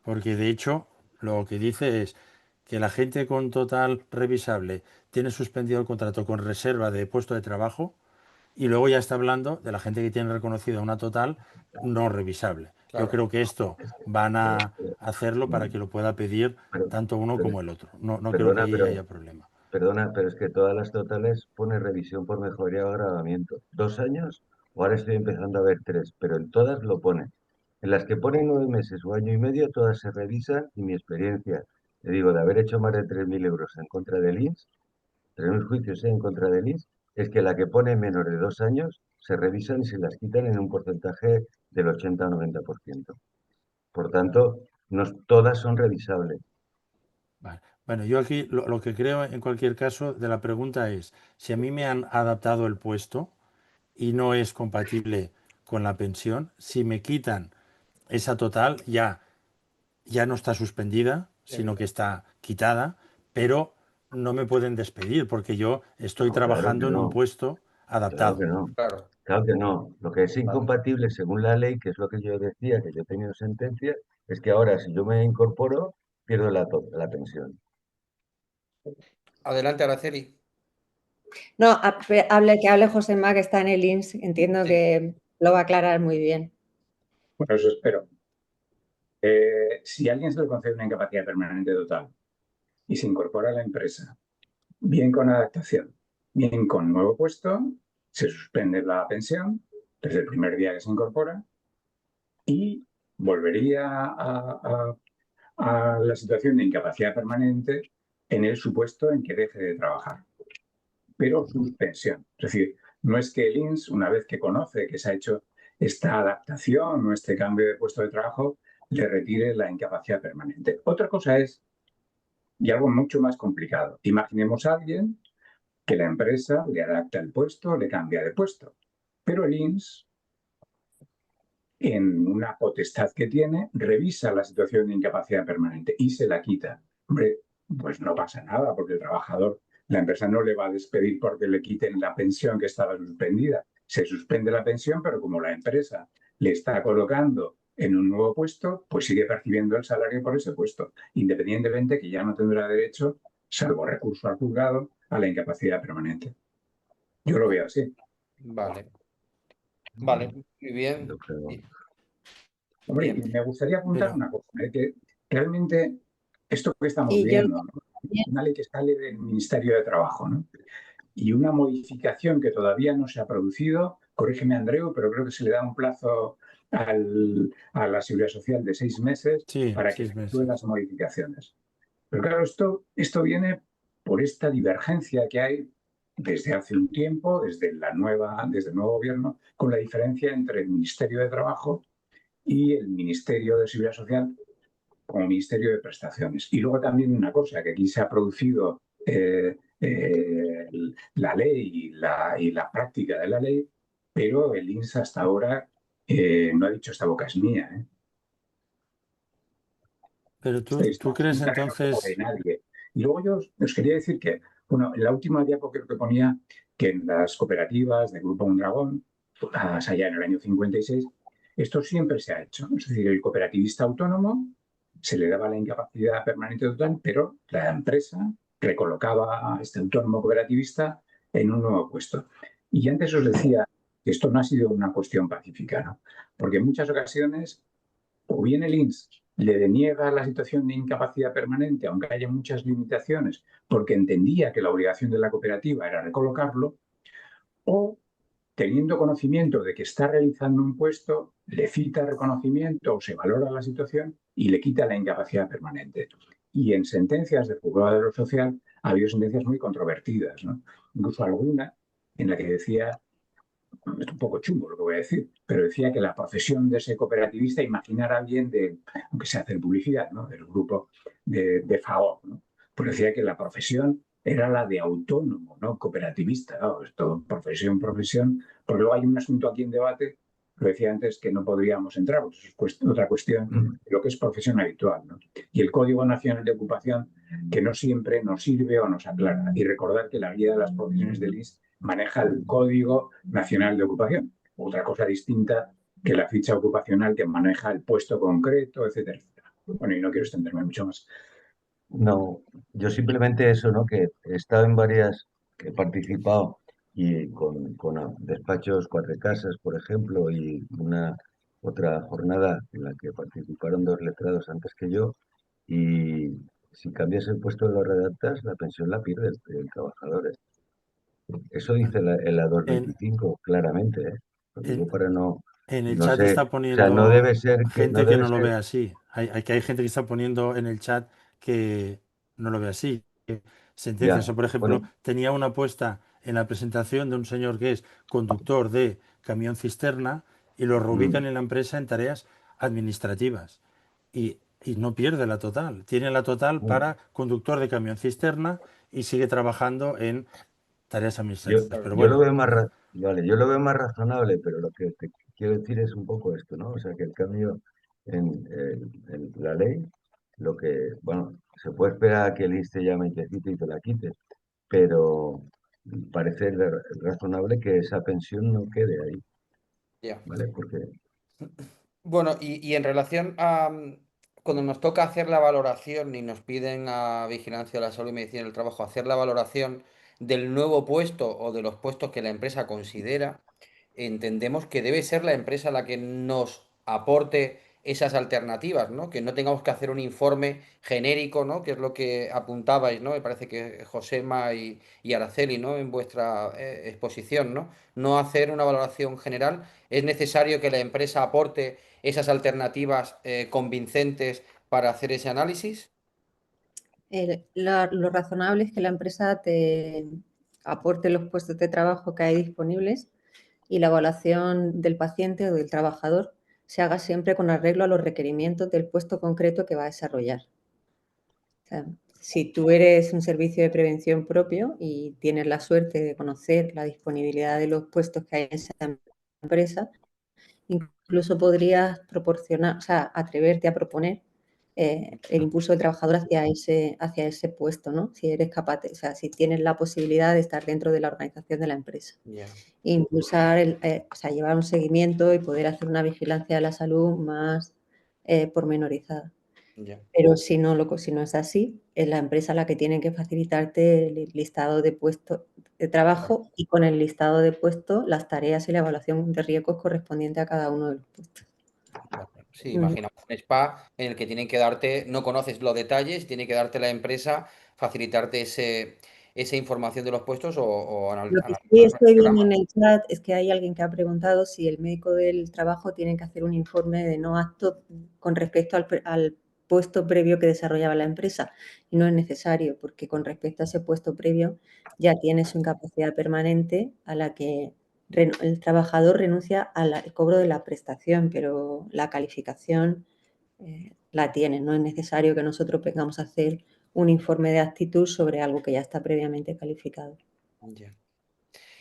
Porque de hecho lo que dice es que la gente con total revisable tiene suspendido el contrato con reserva de puesto de trabajo y luego ya está hablando de la gente que tiene reconocida una total no revisable. Yo claro. creo que esto van a hacerlo para que lo pueda pedir Pero, tanto uno pero, como el otro. No, no creo que perdona, ahí pero haya problema. Perdona, pero es que todas las totales pone revisión por mejoría o agravamiento. 2 años, o ahora estoy empezando a ver 3, pero en todas lo pone. En las que ponen 9 meses o año y medio, todas se revisan y mi experiencia, te digo, de haber hecho más de 3.000 euros en contra del INS, 3.000 juicios en contra del INS, es que la que pone menos de 2 años se revisan y se las quitan en un porcentaje del 80 o 90%. Por tanto, no todas son revisables. Vale. Bueno, yo aquí lo que creo en cualquier caso de la pregunta es, si a mí me han adaptado el puesto y no es compatible con la pensión, si me quitan esa total, ya no está suspendida, sino que está quitada, pero no me pueden despedir porque yo estoy No, claro que trabajando en un no, puesto claro que adaptado. no, Claro, claro que no. Lo que es vale. incompatible según la ley, que es lo que yo decía, que yo he tenido sentencia, es que ahora si yo me incorporo, pierdo la pensión. Adelante, Araceli. No, que hable Josema, que está en el INS. Entiendo Sí. que lo va a aclarar muy bien. Bueno, eso espero. Si a alguien se le concede una incapacidad permanente total y se incorpora a la empresa, bien con adaptación, bien con nuevo puesto, se suspende la pensión desde el primer día que se incorpora y volvería a la situación de incapacidad permanente en el supuesto en que deje de trabajar, pero suspensión. Es decir, no es que el INS, una vez que conoce que se ha hecho esta adaptación o este cambio de puesto de trabajo, le retire la incapacidad permanente. Otra cosa es, y algo mucho más complicado, imaginemos a alguien que la empresa le adapta el puesto, le cambia de puesto, pero el INS, en una potestad que tiene, revisa la situación de incapacidad permanente y se la quita. Hombre, pues no pasa nada, porque el trabajador, la empresa no le va a despedir porque le quiten la pensión que estaba suspendida. Se suspende la pensión, pero como la empresa le está colocando en un nuevo puesto, pues sigue percibiendo el salario por ese puesto, independientemente que ya no tendrá derecho, salvo recurso al juzgado, a la incapacidad permanente. Yo lo veo así. Vale, vale, muy Yo bien. creo. Hombre, Bien. y me gustaría apuntar Pero una cosa, que realmente esto que estamos Y yo viendo, ¿no? Una ley que sale del Ministerio de Trabajo, ¿no? Y una modificación que todavía no se ha producido, corrígeme Andreu, pero creo que se le da un plazo a la Seguridad Social de 6 meses sí, para que 6 meses. efectúe las modificaciones. Pero claro, esto viene por esta divergencia que hay desde hace un tiempo, desde el nuevo gobierno, con la diferencia entre el Ministerio de Trabajo y el Ministerio de Seguridad Social como Ministerio de Prestaciones. Y luego también una cosa, que aquí se ha producido la ley y la práctica de la ley, pero el INSS hasta ahora no ha dicho esta boca es mía. Pero tú Esto es crees un terreno como de entonces, nadie. Y luego yo os quería decir que, bueno, en la última diapo creo que ponía que en las cooperativas del Grupo Mondragón, todas allá en el año 56, esto siempre se ha hecho. Es decir, el cooperativista autónomo se le daba la incapacidad permanente total, pero la empresa recolocaba a este autónomo cooperativista en un nuevo puesto. Y antes os decía que esto no ha sido una cuestión pacífica, ¿no? Porque en muchas ocasiones o bien el INSS le deniega la situación de incapacidad permanente, aunque haya muchas limitaciones, porque entendía que la obligación de la cooperativa era recolocarlo, o teniendo conocimiento de que está realizando un puesto, le cita reconocimiento o se valora la situación y le quita la incapacidad permanente. Y en sentencias del juzgado de lo social ha habido sentencias muy controvertidas, ¿no? Incluso alguna en la que decía, es un poco chungo lo que voy a decir, pero decía que la profesión de ese cooperativista, imaginar a alguien de, aunque sea hacer publicidad, ¿no? Del grupo de FAO, ¿no? Pues decía que la profesión era la de autónomo, ¿no? Cooperativista, ¿no? Esto, profesión, porque luego hay un asunto aquí en debate, lo decía antes, que no podríamos entrar, pues eso es otra cuestión, de lo que es profesión habitual, ¿no? Y el Código Nacional de Ocupación, que no siempre nos sirve o nos aclara. Y recordar que la guía de las profesiones del INS maneja el Código Nacional de Ocupación, otra cosa distinta que la ficha ocupacional que maneja el puesto concreto, etcétera, etcétera. Bueno, y no quiero extenderme mucho más. No, yo simplemente eso, ¿no? Que he estado en varias, que he participado y con despachos Cuatro Casas, por ejemplo, y una otra jornada en la que participaron dos letrados antes que yo, y si cambias el puesto de los redactas, la pensión la pierde el trabajador. Eso dice la en, 225 claramente, ¿eh? Lo digo en, para en el no chat sé, está o sea, no poniendo debe ser que, no gente que debe no lo ser, ve así. Hay gente que está poniendo en el chat que no lo ve así. Sentencias. ya, O, por ejemplo, bueno, tenía una puesta en la presentación de un señor que es conductor de camión cisterna y lo reubican mm, en la empresa en tareas administrativas. Y y no pierde la total. Tiene la total para conductor de camión cisterna y sigue trabajando en tareas administrativas. Pero Yo lo bueno, veo vale, yo lo veo más razonable, pero lo que te quiero decir es un poco esto, ¿no? O sea, que el cambio en la ley, bueno, se puede esperar a que el ISTE llame y te cite y te la quite, pero parece razonable que esa pensión no quede ahí, Ya. ¿vale? Porque Bueno, y en relación a cuando nos toca hacer la valoración y nos piden a Vigilancia de la Salud y Medicina del Trabajo hacer la valoración del nuevo puesto o de los puestos que la empresa considera, entendemos que debe ser la empresa la que nos aporte esas alternativas, ¿no? Que no tengamos que hacer un informe genérico, ¿no? Que es lo que apuntabais, ¿no? Me parece que Josema y Araceli, ¿no? En vuestra exposición, ¿no? No hacer una valoración general. Es necesario que la empresa aporte esas alternativas convincentes para hacer ese análisis. Lo razonable es que la empresa te aporte los puestos de trabajo que hay disponibles y la evaluación del paciente o del trabajador se haga siempre con arreglo a los requerimientos del puesto concreto que va a desarrollar. O sea, si tú eres un servicio de prevención propio y tienes la suerte de conocer la disponibilidad de los puestos que hay en esa empresa, incluso podrías proporcionar, o sea, atreverte a proponer el impulso del trabajador hacia ese puesto, ¿no? Si eres capaz, o sea, si tienes la posibilidad de estar dentro de la organización de la empresa. Ya, Impulsar, o sea, llevar un seguimiento y poder hacer una vigilancia de la salud más pormenorizada. ya. Pero si no es así, es la empresa la que tiene que facilitarte el listado de puestos de trabajo y con el listado de puestos las tareas y la evaluación de riesgos correspondiente a cada uno de los puestos. Vale. Sí, Ujú. imaginamos un spa en el que tienen que darte, no conoces los detalles, tiene que darte la empresa, facilitarte esa información de los puestos o Lo que analizar sí con el estoy viendo en programa. el chat es que hay alguien que ha preguntado si el médico del trabajo tiene que hacer un informe de no apto con respecto al puesto previo que desarrollaba la empresa. Y no es necesario, porque con respecto a ese puesto previo ya tiene su incapacidad permanente a la que el trabajador renuncia al cobro de la prestación, pero la calificación la tiene. No es necesario que nosotros vengamos a hacer un informe de actitud sobre algo que ya está previamente calificado. Ya.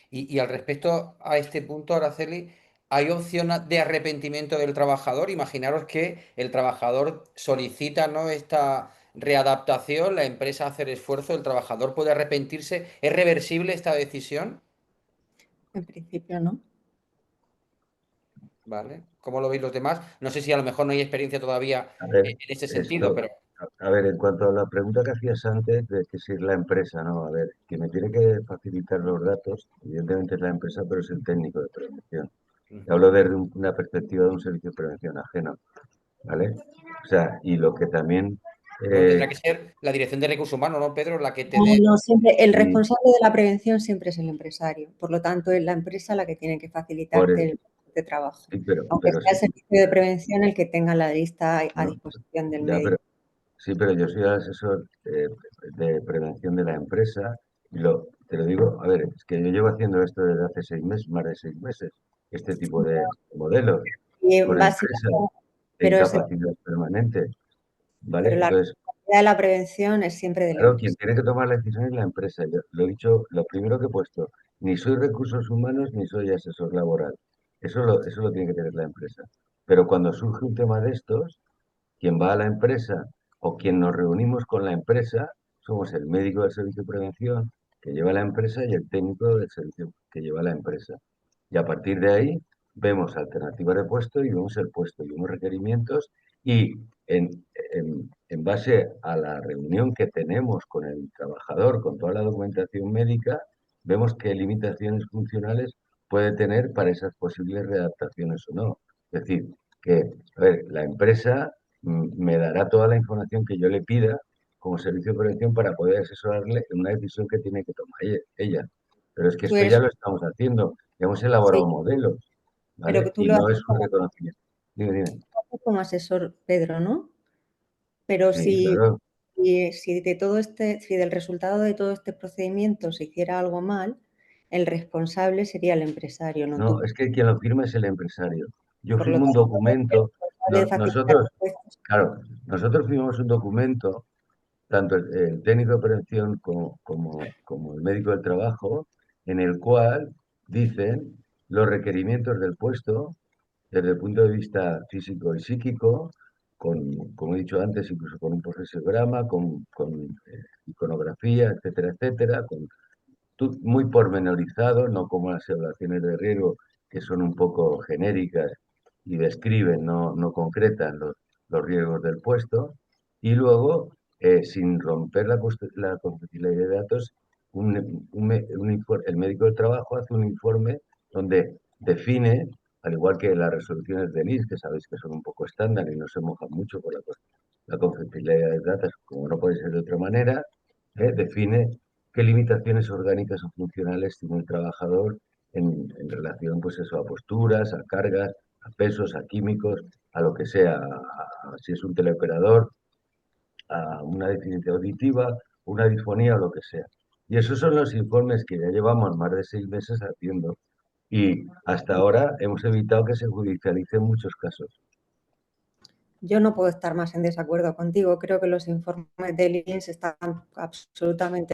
Y al respecto a este punto, Araceli, ¿hay opción de arrepentimiento del trabajador? Imaginaros que el trabajador solicita, ¿no? Esta readaptación, la empresa hace el esfuerzo, el trabajador puede arrepentirse. ¿Es reversible esta decisión? En principio, ¿no? ¿Vale? ¿Cómo lo veis los demás? No sé si a lo mejor no hay experiencia todavía a ver, en ese sentido, pero a ver, en cuanto a la pregunta que hacías antes de que si es la empresa, ¿no? A ver, quien me tiene que facilitar los datos, evidentemente es la empresa, pero es el técnico de prevención. ujú. Hablo desde una perspectiva de un servicio de prevención ajeno, ¿vale? O sea, y lo que también, Bueno, tendrá que ser la dirección de recursos humanos, ¿no, Pedro? La que te No, dé. no, siempre el y responsable de la prevención siempre es el empresario. Por lo tanto, es la empresa la que tiene que por facilitarte el puesto de trabajo. sí, Aunque pero sea sí, el servicio de prevención el que tenga la lista a no, disposición del ya, médico. sí, pero yo soy asesor de prevención de la empresa y te lo digo, a ver, es que yo llevo haciendo esto desde hace 6 meses, más de 6 meses, este tipo de modelos Y con empresas básicamente, de pero, incapacidad permanente, ¿vale? pero la Entonces, responsabilidad de la prevención es siempre de la claro, quien empresa. tiene que tomar la decisión es la empresa. Yo lo he dicho, lo primero que he puesto, ni soy recursos humanos ni soy asesor laboral. Eso lo tiene que tener la empresa. Pero cuando surge un tema de estos, quien va a la empresa o quien nos reunimos con la empresa, somos el médico del servicio de prevención que lleva la empresa y el técnico del servicio que lleva la empresa. Y a partir de ahí vemos alternativas de puesto y vemos el puesto y unos requerimientos y en base a la reunión que tenemos con el trabajador, con toda la documentación médica, vemos qué limitaciones funcionales puede tener para esas posibles readaptaciones o no. Es decir, que a ver, la empresa me dará toda la información que yo le pida como servicio de prevención para poder asesorarle en una decisión que tiene que tomar ella. Pero es que Tú esto ya eres, lo estamos haciendo, ya hemos sí, elaborado modelos, pero que ¿vale? tú Y lo no haces es un reconocimiento. Dime, dime. como asesor, Pedro, ¿no? Pero Sí, claro. si del resultado de todo este procedimiento se hiciera algo mal, el responsable sería el empresario, no No, tú. es que quien lo firma es el empresario. Yo Por lo firmo un tanto, el documento de facilitar nosotros, los puestos. claro, nosotros firmamos un documento, tanto el técnico de prevención como el médico del trabajo, en el cual dicen los requerimientos del puesto desde el punto de vista físico y psíquico, como he dicho antes, incluso con un profesiograma, con iconografía, etcétera, etcétera, muy pormenorizado, no como las evaluaciones de riesgo, que son un poco genéricas y describen, no concretan los riesgos del puesto. Y luego, sin romper la confidencialidad de datos, el médico del trabajo hace un informe donde define, al igual que las resoluciones del IS, que sabéis que son un poco estándar y no se mojan mucho por la confidencialidad de datos, como no puede ser de otra manera, define qué limitaciones orgánicas o funcionales tiene el trabajador en relación, pues eso, a posturas, a cargas, a pesos, a químicos, a lo que sea, si es un teleoperador, a una deficiencia auditiva, una disfonía o lo que sea. Y esos son los informes que ya llevamos más de 6 meses haciendo y hasta ahora hemos evitado que se judicialicen muchos casos. Yo no puedo estar más en desacuerdo contigo. Creo que los informes del INS están absolutamente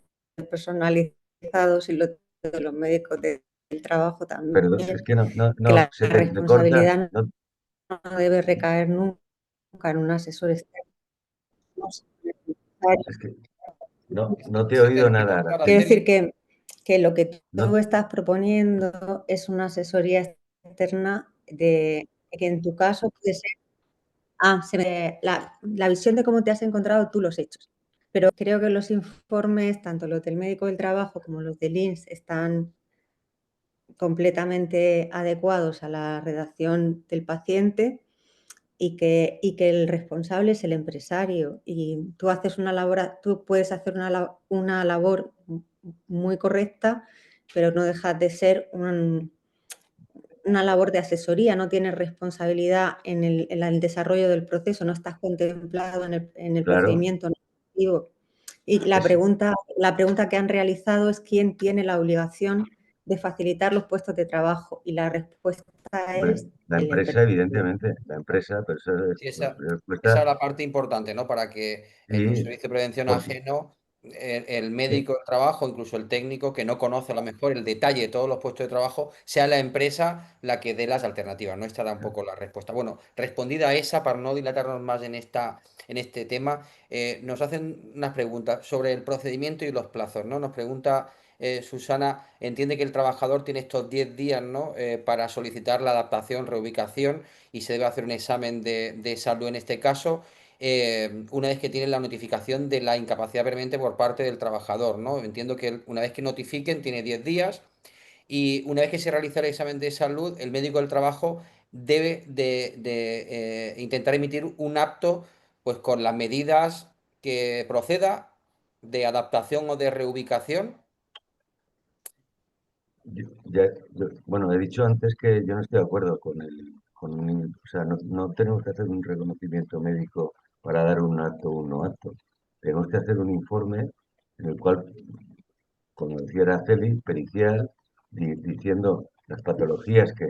personalizados y los de los médicos del trabajo también. Perdón, es que no Que la se te corta. responsabilidad no debe recaer nunca en un asesor externo. Es que no te he oído nada, Quiero Araceli. decir que lo que tú No. estás proponiendo es una asesoría externa que en tu caso puede ser la visión de cómo te has encontrado tú los hechos. Pero creo que los informes, tanto los del médico del trabajo como los del INS, están completamente adecuados a la redacción del paciente y que el responsable es el empresario. Y tú puedes hacer una labor muy correcta, pero no dejas de ser una labor de asesoría, no tienes responsabilidad en el desarrollo del proceso, no estás contemplado en el Claro. procedimiento normativo. Y la pregunta que han realizado es quién tiene la obligación de facilitar los puestos de trabajo. Y la respuesta es la el empresa, empresario. evidentemente, la empresa, pero Sí, esa respuesta, es la parte importante, ¿no? Para que en un sí, servicio de prevención porque, ajeno, el médico del trabajo, incluso el técnico que no conoce a lo mejor el detalle de todos los puestos de trabajo, sea la empresa la que dé las alternativas, ¿no? Esta da un poco la respuesta. Bueno, respondida a esa, para no dilatarnos más en este tema, nos hacen unas preguntas sobre el procedimiento y los plazos, ¿no? Nos pregunta Susana, entiende que el trabajador tiene estos 10 días, ¿no? Para solicitar la adaptación, reubicación y se debe hacer un examen de salud en este caso, una vez que tienen la notificación de la incapacidad permanente por parte del trabajador, ¿no? Entiendo que una vez que notifiquen tiene 10 días y una vez que se realiza el examen de salud, el médico del trabajo debe de intentar emitir un acto pues con las medidas que proceda de adaptación o de reubicación. bueno, he dicho antes que yo no estoy de acuerdo o sea, no tenemos que hacer un reconocimiento médico para dar un acto o un no acto. Tenemos que hacer un informe en el cual, como decía Araceli, pericial, diciendo las patologías que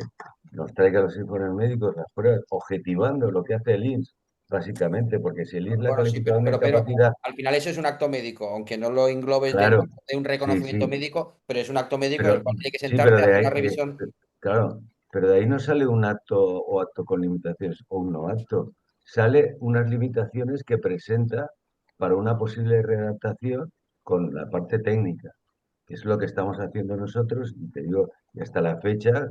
nos traigan los informes médicos, las pruebas, objetivando lo que hace el INS, básicamente, porque si el INS le ha Bueno, sí, calificado una pero incapacidad, al final eso es un acto médico, aunque no lo englobes claro, dentro de un sí, reconocimiento sí, médico, pero es un acto médico en el pero cual hay que sí, pero sentarte a de hacer ahí, una revisión. claro, pero de ahí no sale un acto o acto con limitaciones o un no acto. Sale unas limitaciones que presenta para una posible readaptación con la parte técnica, que es lo que estamos haciendo nosotros, y te digo, y hasta la fecha,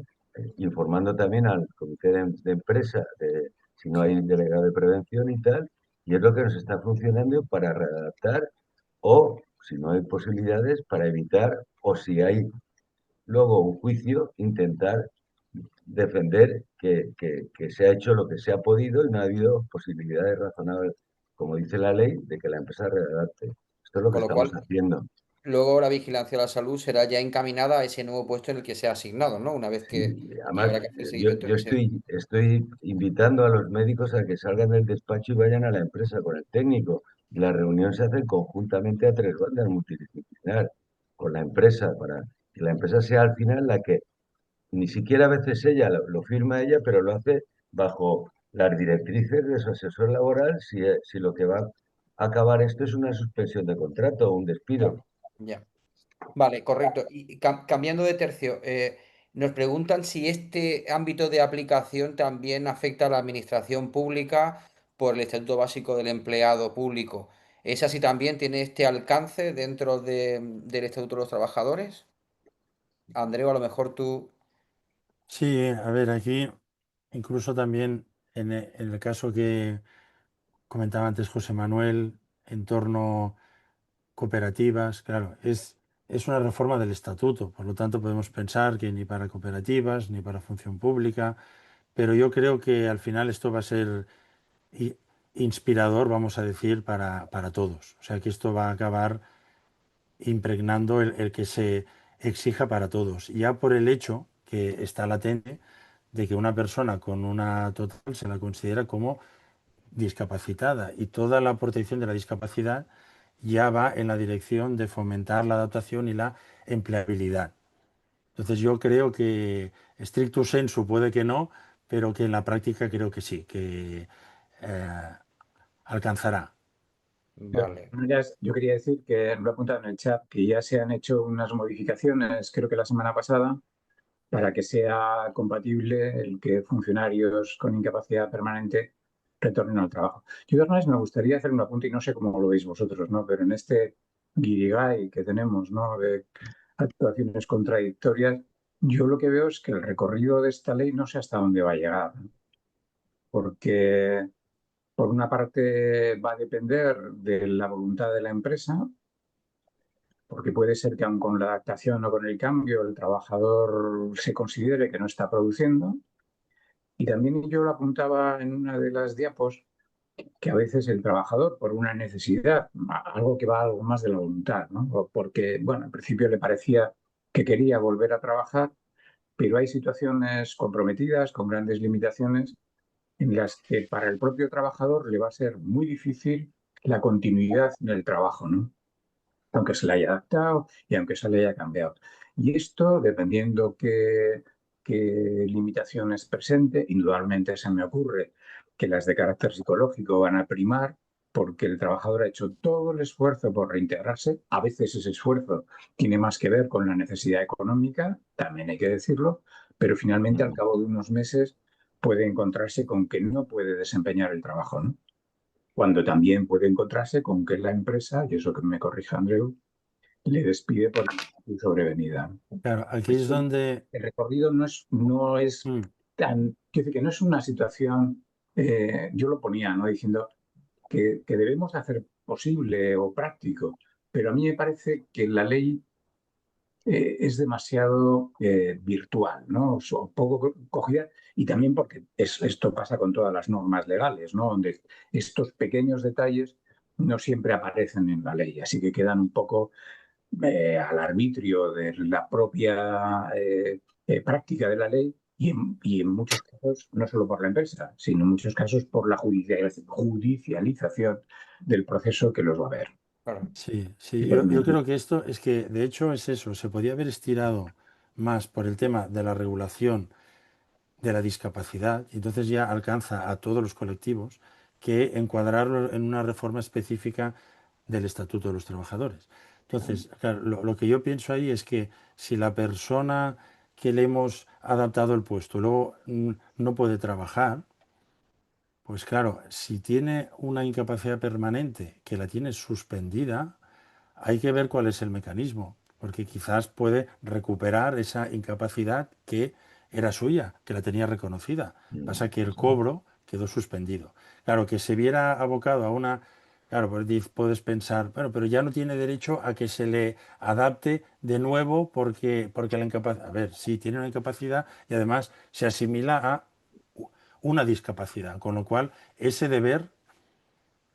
informando también al comité de empresa de si no hay delegado de prevención y tal, y es lo que nos está funcionando para readaptar o, si no hay posibilidades, para evitar, o si hay luego un juicio, intentar defender que se ha hecho lo que se ha podido y no ha habido posibilidades razonables, como dice la ley, de que la empresa redacte. Esto es lo que Con lo estamos cual, haciendo. luego la vigilancia de la salud será ya encaminada a ese nuevo puesto en el que sea asignado, ¿no? Una vez que Sí, y además, habrá que hacer yo, seguimiento yo de ese. estoy invitando a los médicos a que salgan del despacho y vayan a la empresa con el técnico. Y la reunión se hace conjuntamente a 3 bandas multidisciplinar con la empresa para que la empresa sea al final la que ni siquiera a veces ella lo firma ella, pero lo hace bajo las directrices de su asesor laboral si lo que va a acabar esto es una suspensión de contrato o un despido. Claro, ya. Vale, correcto. Y cambiando de tercio, nos preguntan si este ámbito de aplicación también afecta a la administración pública por el Estatuto Básico del Empleado Público. ¿Es así también? ¿Tiene este alcance dentro del Estatuto de los Trabajadores? Andreu, a lo mejor tú... Sí, a ver, aquí incluso también en el caso que comentaba antes José Manuel, en torno cooperativas, claro, es una reforma del estatuto, por lo tanto podemos pensar que ni para cooperativas ni para función pública, pero yo creo que al final esto va a ser i- inspirador, vamos a decir, para todos. O sea que esto va a acabar impregnando el que se exija para todos, ya por el hecho que está latente de que una persona con una total se la considera como discapacitada y toda la protección de la discapacidad ya va en la dirección de fomentar la adaptación y la empleabilidad. Entonces yo creo que stricto sensu puede que no, pero que en la práctica creo que sí, que eh, alcanzará. De Vale, todas maneras, yo quería decir que lo he apuntado en el chat que ya se han hecho unas modificaciones, creo que la semana pasada, para que sea compatible el que funcionarios con incapacidad permanente retornen al trabajo. Yo, de todas maneras, me gustaría hacer un apunte, y no sé cómo lo veis vosotros, ¿no? Pero en este guirigay que tenemos, ¿no? De actuaciones contradictorias, yo lo que veo es que el recorrido de esta ley no sé hasta dónde va a llegar, ¿no? Porque, por una parte, va a depender de la voluntad de la empresa, porque puede ser que aun con la adaptación o con el cambio el trabajador se considere que no está produciendo. Y también yo lo apuntaba en una de las diapos, que a veces el trabajador, por una necesidad, algo que va algo más de la voluntad, ¿no? O porque, bueno, al principio le parecía que quería volver a trabajar, pero hay situaciones comprometidas, con grandes limitaciones, en las que para el propio trabajador le va a ser muy difícil la continuidad en el trabajo, ¿no? Aunque se le haya adaptado y aunque se le haya cambiado. Y esto, dependiendo qué limitaciones presente, indudablemente se me ocurre que las de carácter psicológico van a primar porque el trabajador ha hecho todo el esfuerzo por reintegrarse. A veces ese esfuerzo tiene más que ver con la necesidad económica, también hay que decirlo, pero finalmente al cabo de unos meses puede encontrarse con que no puede desempeñar el trabajo, ¿no? Cuando también puede encontrarse con que la empresa, y eso que me corrija Andreu, le despide por sobrevenida. Claro, aquí es donde... El recorrido no es mm, tan, quiero decir que no es una situación, yo lo ponía, ¿no? Diciendo que debemos hacer posible o práctico, pero a mí me parece que la ley es demasiado virtual, ¿no? O poco cogida, y también porque esto pasa con todas las normas legales, ¿no? Donde estos pequeños detalles no siempre aparecen en la ley, así que quedan un poco al arbitrio de la propia práctica de la ley y en muchos casos, no solo por la empresa, sino en muchos casos por la judicialización del proceso que los va a ver. claro. sí, sí, yo creo que esto es que de hecho es eso, se podía haber estirado más por el tema de la regulación de la discapacidad, y entonces ya alcanza a todos los colectivos, que encuadrarlo en una reforma específica del Estatuto de los Trabajadores. Entonces, claro, lo que yo pienso ahí es que si la persona que le hemos adaptado el puesto luego no puede trabajar, pues claro, si tiene una incapacidad permanente que la tiene suspendida, hay que ver cuál es el mecanismo, porque quizás puede recuperar esa incapacidad que era suya, que la tenía reconocida. Pasa que el cobro quedó suspendido. Claro, que se viera abocado a una... Claro, pues puedes pensar, bueno, pero ya no tiene derecho a que se le adapte de nuevo porque la incapacidad... A ver, sí, tiene una incapacidad y además se asimila a una discapacidad, con lo cual ese deber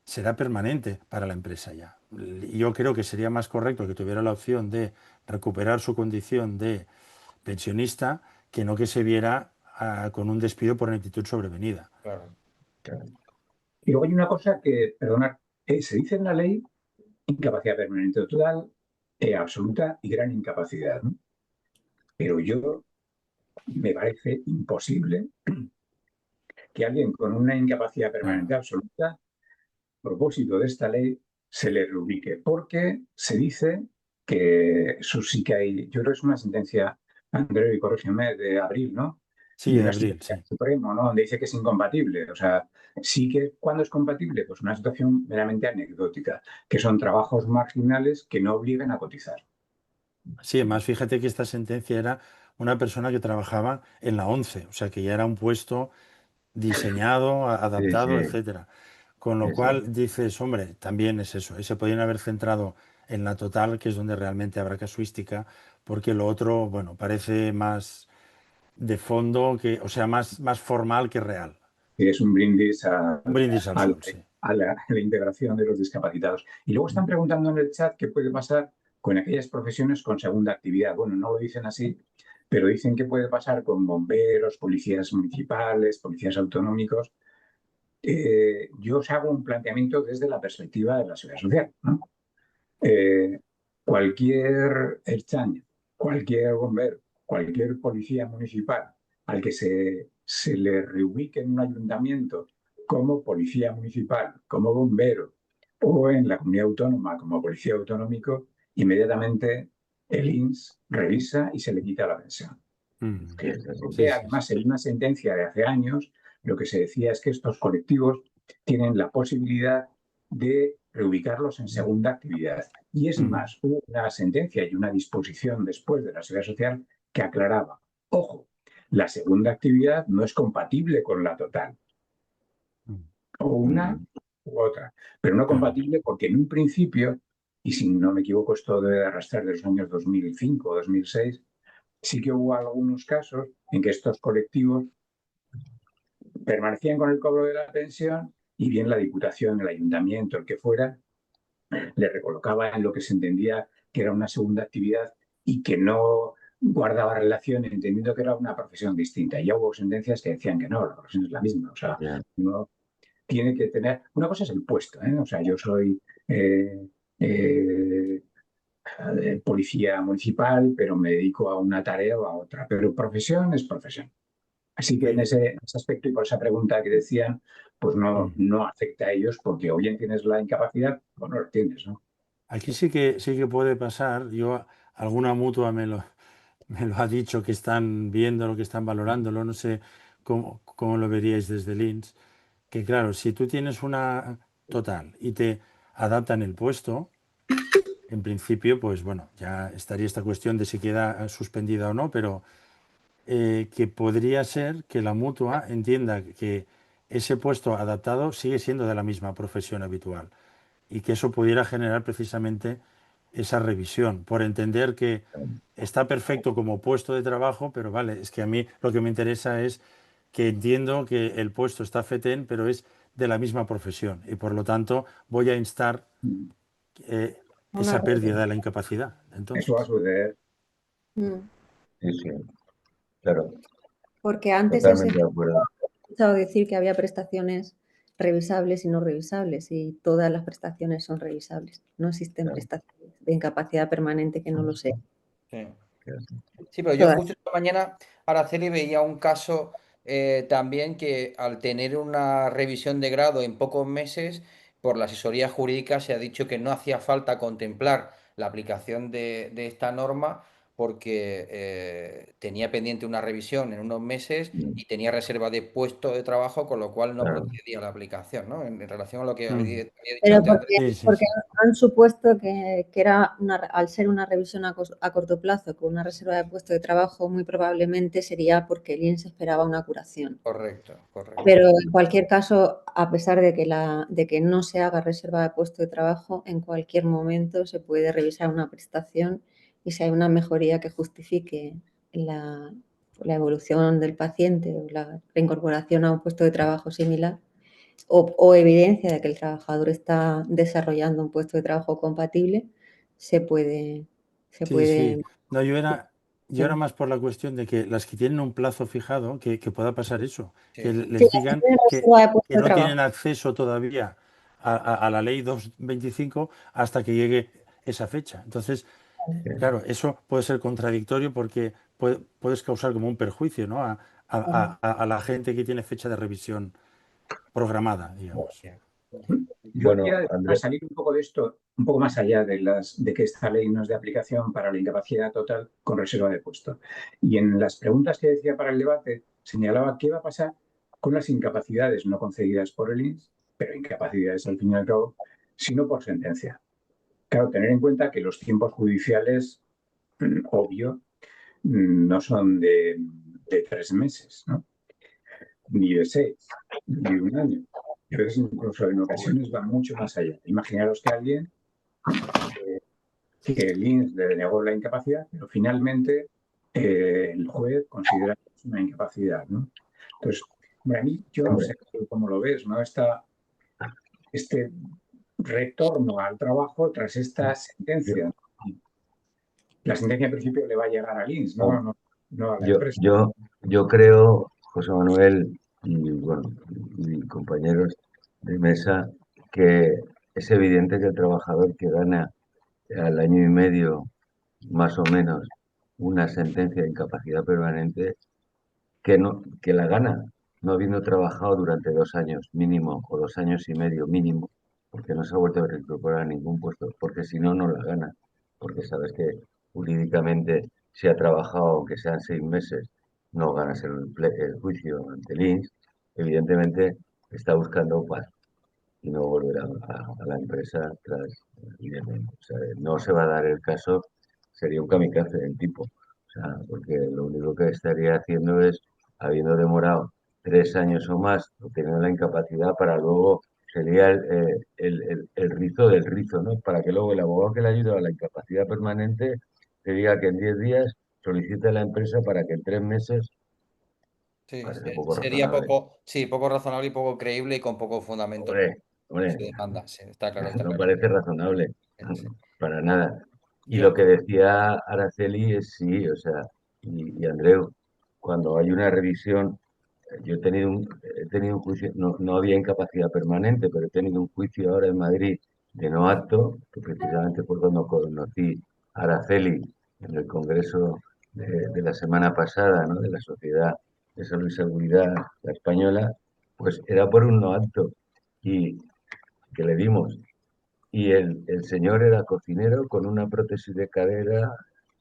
será permanente para la empresa ya. Yo creo que sería más correcto que tuviera la opción de recuperar su condición de pensionista que no que se viera con un despido por ineptitud sobrevenida. Claro. Y luego hay una cosa que, perdonad, se dice en la ley incapacidad permanente total, absoluta y gran incapacidad, ¿no? Pero yo me parece imposible que alguien con una incapacidad permanente absoluta, a propósito de esta ley, se le reubique, porque se dice que eso sí que hay, yo creo que es una sentencia, Andreu, y corrígeme, de abril, ¿no? Sí, De de una abril, sentencia sí. del Supremo, ¿no? Donde dice que es incompatible. O sea, sí que cuando es compatible, pues una situación meramente anecdótica, que son trabajos marginales que no obliguen a cotizar. Sí, además fíjate que esta sentencia era una persona que trabajaba en la ONCE, o sea que ya era un puesto diseñado, Sí, adaptado, sí, etcétera. Con lo sí, sí. cual dices, hombre, también es eso, se podrían haber centrado en la total, que es donde realmente habrá casuística, porque lo otro, bueno, parece más de fondo, que, o sea, más formal que real. Que es un brindis Un brindis al a sol, sí. la integración de los discapacitados. Y luego están preguntando en el chat qué puede pasar con aquellas profesiones con segunda actividad. Bueno, no lo dicen así, pero dicen que puede pasar con bomberos, policías municipales, policías autonómicos. Yo os hago un planteamiento desde la perspectiva de la seguridad social, ¿no? Eh, cualquier ertzaina, cualquier bombero, cualquier policía municipal al que se le reubique en un ayuntamiento como policía municipal, como bombero o en la comunidad autónoma como policía autonómico, inmediatamente el INS revisa y se le quita la pensión. Mm. Sí, es así. Porque Sí, sí, además en una sentencia de hace años lo que se decía es que estos colectivos tienen la posibilidad de reubicarlos en segunda actividad. Y es más, hubo una sentencia y una disposición después de la Seguridad Social que aclaraba, ojo, la segunda actividad no es compatible con la total, o una u otra, pero no claro. compatible porque en un principio, y si no me equivoco esto debe arrastrar de los años 2005 o 2006, sí que hubo algunos casos en que estos colectivos permanecían con el cobro de la pensión y bien la Diputación, el Ayuntamiento, el que fuera, le recolocaba en lo que se entendía que era una segunda actividad y que no guardaba relación entendiendo que era una profesión distinta. Y ya hubo sentencias que decían que no, la profesión es la misma. O sea, Ya. uno tiene que tener... Una cosa es el puesto, ¿eh? O sea, yo soy... eh, policía municipal, pero me dedico a una tarea o a otra. Pero profesión es profesión. Así que en Oye, ese aspecto y por esa pregunta que decían, pues no afecta a ellos porque o bien tienes la incapacidad o no lo tienes, ¿no? aquí sí que puede pasar. Yo, alguna mutua me lo ha dicho, que están viendo lo que están valorándolo, no sé cómo lo veríais desde el INS, que claro, si tú tienes una total y te adaptan el puesto, en principio, pues bueno, ya estaría esta cuestión de si queda suspendida o no, pero que podría ser que la mutua entienda que ese puesto adaptado sigue siendo de la misma profesión habitual y que eso pudiera generar precisamente esa revisión, por entender que está perfecto como puesto de trabajo, pero vale, es que a mí lo que me interesa es que entiendo que el puesto está FETEN, pero es de la misma profesión y por lo tanto voy a instar Una esa pérdida de la revisión. incapacidad. Eso va a Entonces, suceder. Sí, sí, claro, Porque antes se totalmente de acuerdo. escuchado decir que había prestaciones revisables y no revisables, y todas las prestaciones son revisables. No existen Claro, prestaciones de incapacidad permanente que no lo sean. Sí. claro. Sí, pero yo Todas. justo esta mañana, Araceli, veía un caso también que al tener una revisión de grado en pocos meses, por la asesoría jurídica se ha dicho que no hacía falta contemplar la aplicación de esta norma porque tenía pendiente una revisión en unos meses Mm, y tenía reserva de puesto de trabajo, con lo cual no claro, procedía la aplicación, ¿no? En relación a lo que mm, había dicho Pero antes Andrés. sí, sí, porque sí. han supuesto que era al ser una revisión a corto plazo con una reserva de puesto de trabajo, muy probablemente sería porque el INS esperaba una curación. Correcto, correcto. Pero en cualquier caso, a pesar de que no se haga reserva de puesto de trabajo, en cualquier momento se puede revisar una prestación y si hay una mejoría que justifique la evolución del paciente o la reincorporación a un puesto de trabajo similar, o evidencia de que el trabajador está desarrollando un puesto de trabajo compatible, se puede, se Sí, sí. puede. No, yo era más por la cuestión de que las que tienen un plazo fijado, que pueda pasar eso, que Sí. Sí, les aquí digan tiene que, reserva de puesto que de no tienen trabajo. acceso todavía a la ley 225 hasta que llegue esa fecha. Entonces, sí, claro, eso puede ser contradictorio porque puedes causar como un perjuicio, ¿no? A la gente que tiene fecha de revisión programada, digamos. Yo Bueno, quería Andrés, salir un poco de esto, un poco más allá de que esta ley no es de aplicación para la incapacidad total con reserva de puesto. Y en las preguntas que decía para el debate, señalaba qué va a pasar con las incapacidades no concedidas por el INS, pero incapacidades al fin y al cabo, sino por sentencia. Claro, tener en cuenta que los tiempos judiciales, obvio, no son de 3 meses, ¿no? Ni de 6, ni de un año. A veces incluso en ocasiones va mucho más allá. Imaginaros que alguien, que el INS le denegó la incapacidad, pero finalmente el juez considera que es una incapacidad, ¿no? Entonces, a mí, yo no sé cómo lo ves, ¿no? Este retorno al trabajo tras esta sentencia. La sentencia en principio le va a llegar al INS, no a la yo, empresa. yo, yo creo, José Manuel y, bueno, y compañeros de mesa, que es evidente que el trabajador que gana al año y medio, más o menos, una sentencia de incapacidad permanente, que la gana, no habiendo trabajado durante 2 años mínimo o 2 años y medio mínimo, porque no se ha vuelto a reincorporar a ningún puesto, porque si no, no la gana, porque sabes que jurídicamente si ha trabajado, aunque sean 6 meses, no ganas el juicio ante el INS, evidentemente está buscando paz y no volver a la empresa tras o sea, no se va a dar el caso, sería un kamikaze del tipo. O sea, porque lo único que estaría haciendo es, habiendo demorado 3 años o más, obteniendo la incapacidad para luego, sería el rizo del rizo, ¿no? Para que luego el abogado que le ayuda a la incapacidad permanente te diga que en 10 días solicite a la empresa para que en 3 meses, Sí, parece poco sería razonable. poco, sí, poco razonable y poco creíble y con poco fundamento Hombre, que hombre, se demanda. Sí, está claro, está no claro. parece razonable, Sí. para nada. Y lo Yo, que decía Araceli es sí, o sea, y Andreu, cuando hay una revisión, yo he tenido un juicio, no había incapacidad permanente, pero he tenido un juicio ahora en Madrid de no apto, que precisamente fue cuando conocí a Araceli en el congreso de la semana pasada, ¿no? De la Sociedad de Salud y Seguridad la Española, pues era por un no apto y que le dimos. Y el señor era cocinero con una prótesis de cadera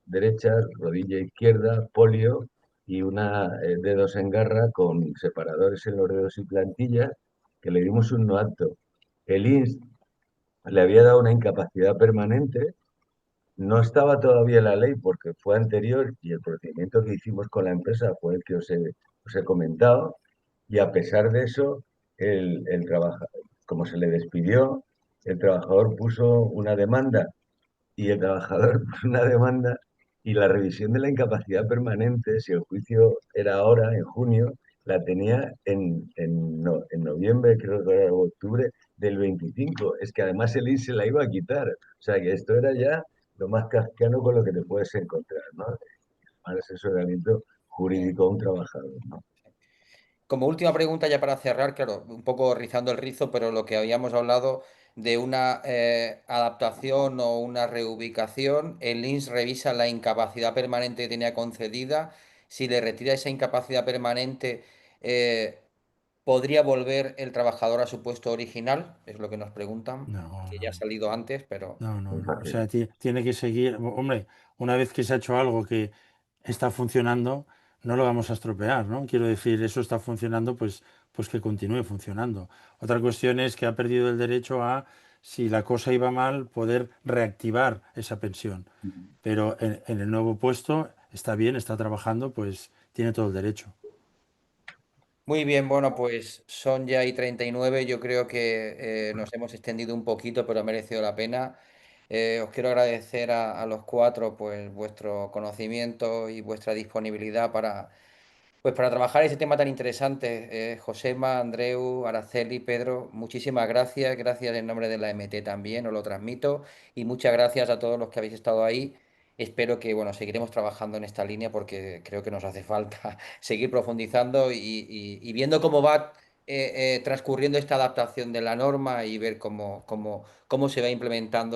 derecha, rodilla izquierda, polio y una dedos en garra con separadores en los dedos y plantillas, que le dimos un no apto. El INS le había dado una incapacidad permanente, no estaba todavía la ley porque fue anterior y el procedimiento que hicimos con la empresa fue el que os he comentado, y a pesar de eso, el trabajador, como se le despidió, el trabajador puso una demanda y el trabajador puso una demanda y la revisión de la incapacidad permanente, si el juicio era ahora, en junio, la tenía en noviembre, creo que era octubre del 25. Es que además el INS se la iba a quitar. O sea que esto era ya lo más kafkiano con lo que te puedes encontrar, ¿no? Mal asesoramiento jurídico a un trabajador, ¿no? como última pregunta ya para cerrar, claro, un poco rizando el rizo, pero lo que habíamos hablado de una adaptación o una reubicación, el INS revisa la incapacidad permanente que tenía concedida. Si le retira esa incapacidad permanente, eh, ¿podría volver el trabajador a su puesto original? Es lo que nos preguntan, No, que ya ha no. salido antes, pero No, no, Muy no. O fácil. sea, tiene que seguir. Hombre, una vez que se ha hecho algo que está funcionando, no lo vamos a estropear, ¿no? Quiero decir, eso está funcionando, pues que continúe funcionando. Otra cuestión es que ha perdido el derecho a, si la cosa iba mal, poder reactivar esa pensión. Pero en el nuevo puesto está bien, está trabajando, pues tiene todo el derecho. muy bien, bueno, pues son ya y 39. Yo creo que nos hemos extendido un poquito, pero ha merecido la pena. Os quiero agradecer a los cuatro pues vuestro conocimiento y vuestra disponibilidad para trabajar ese tema tan interesante. Josema, Andreu, Araceli, Pedro, muchísimas gracias. Gracias en nombre de la MT también, os lo transmito. Y muchas gracias a todos los que habéis estado ahí. Espero que, bueno, seguiremos trabajando en esta línea porque creo que nos hace falta seguir profundizando y viendo cómo va transcurriendo esta adaptación de la norma y ver cómo se va implementando.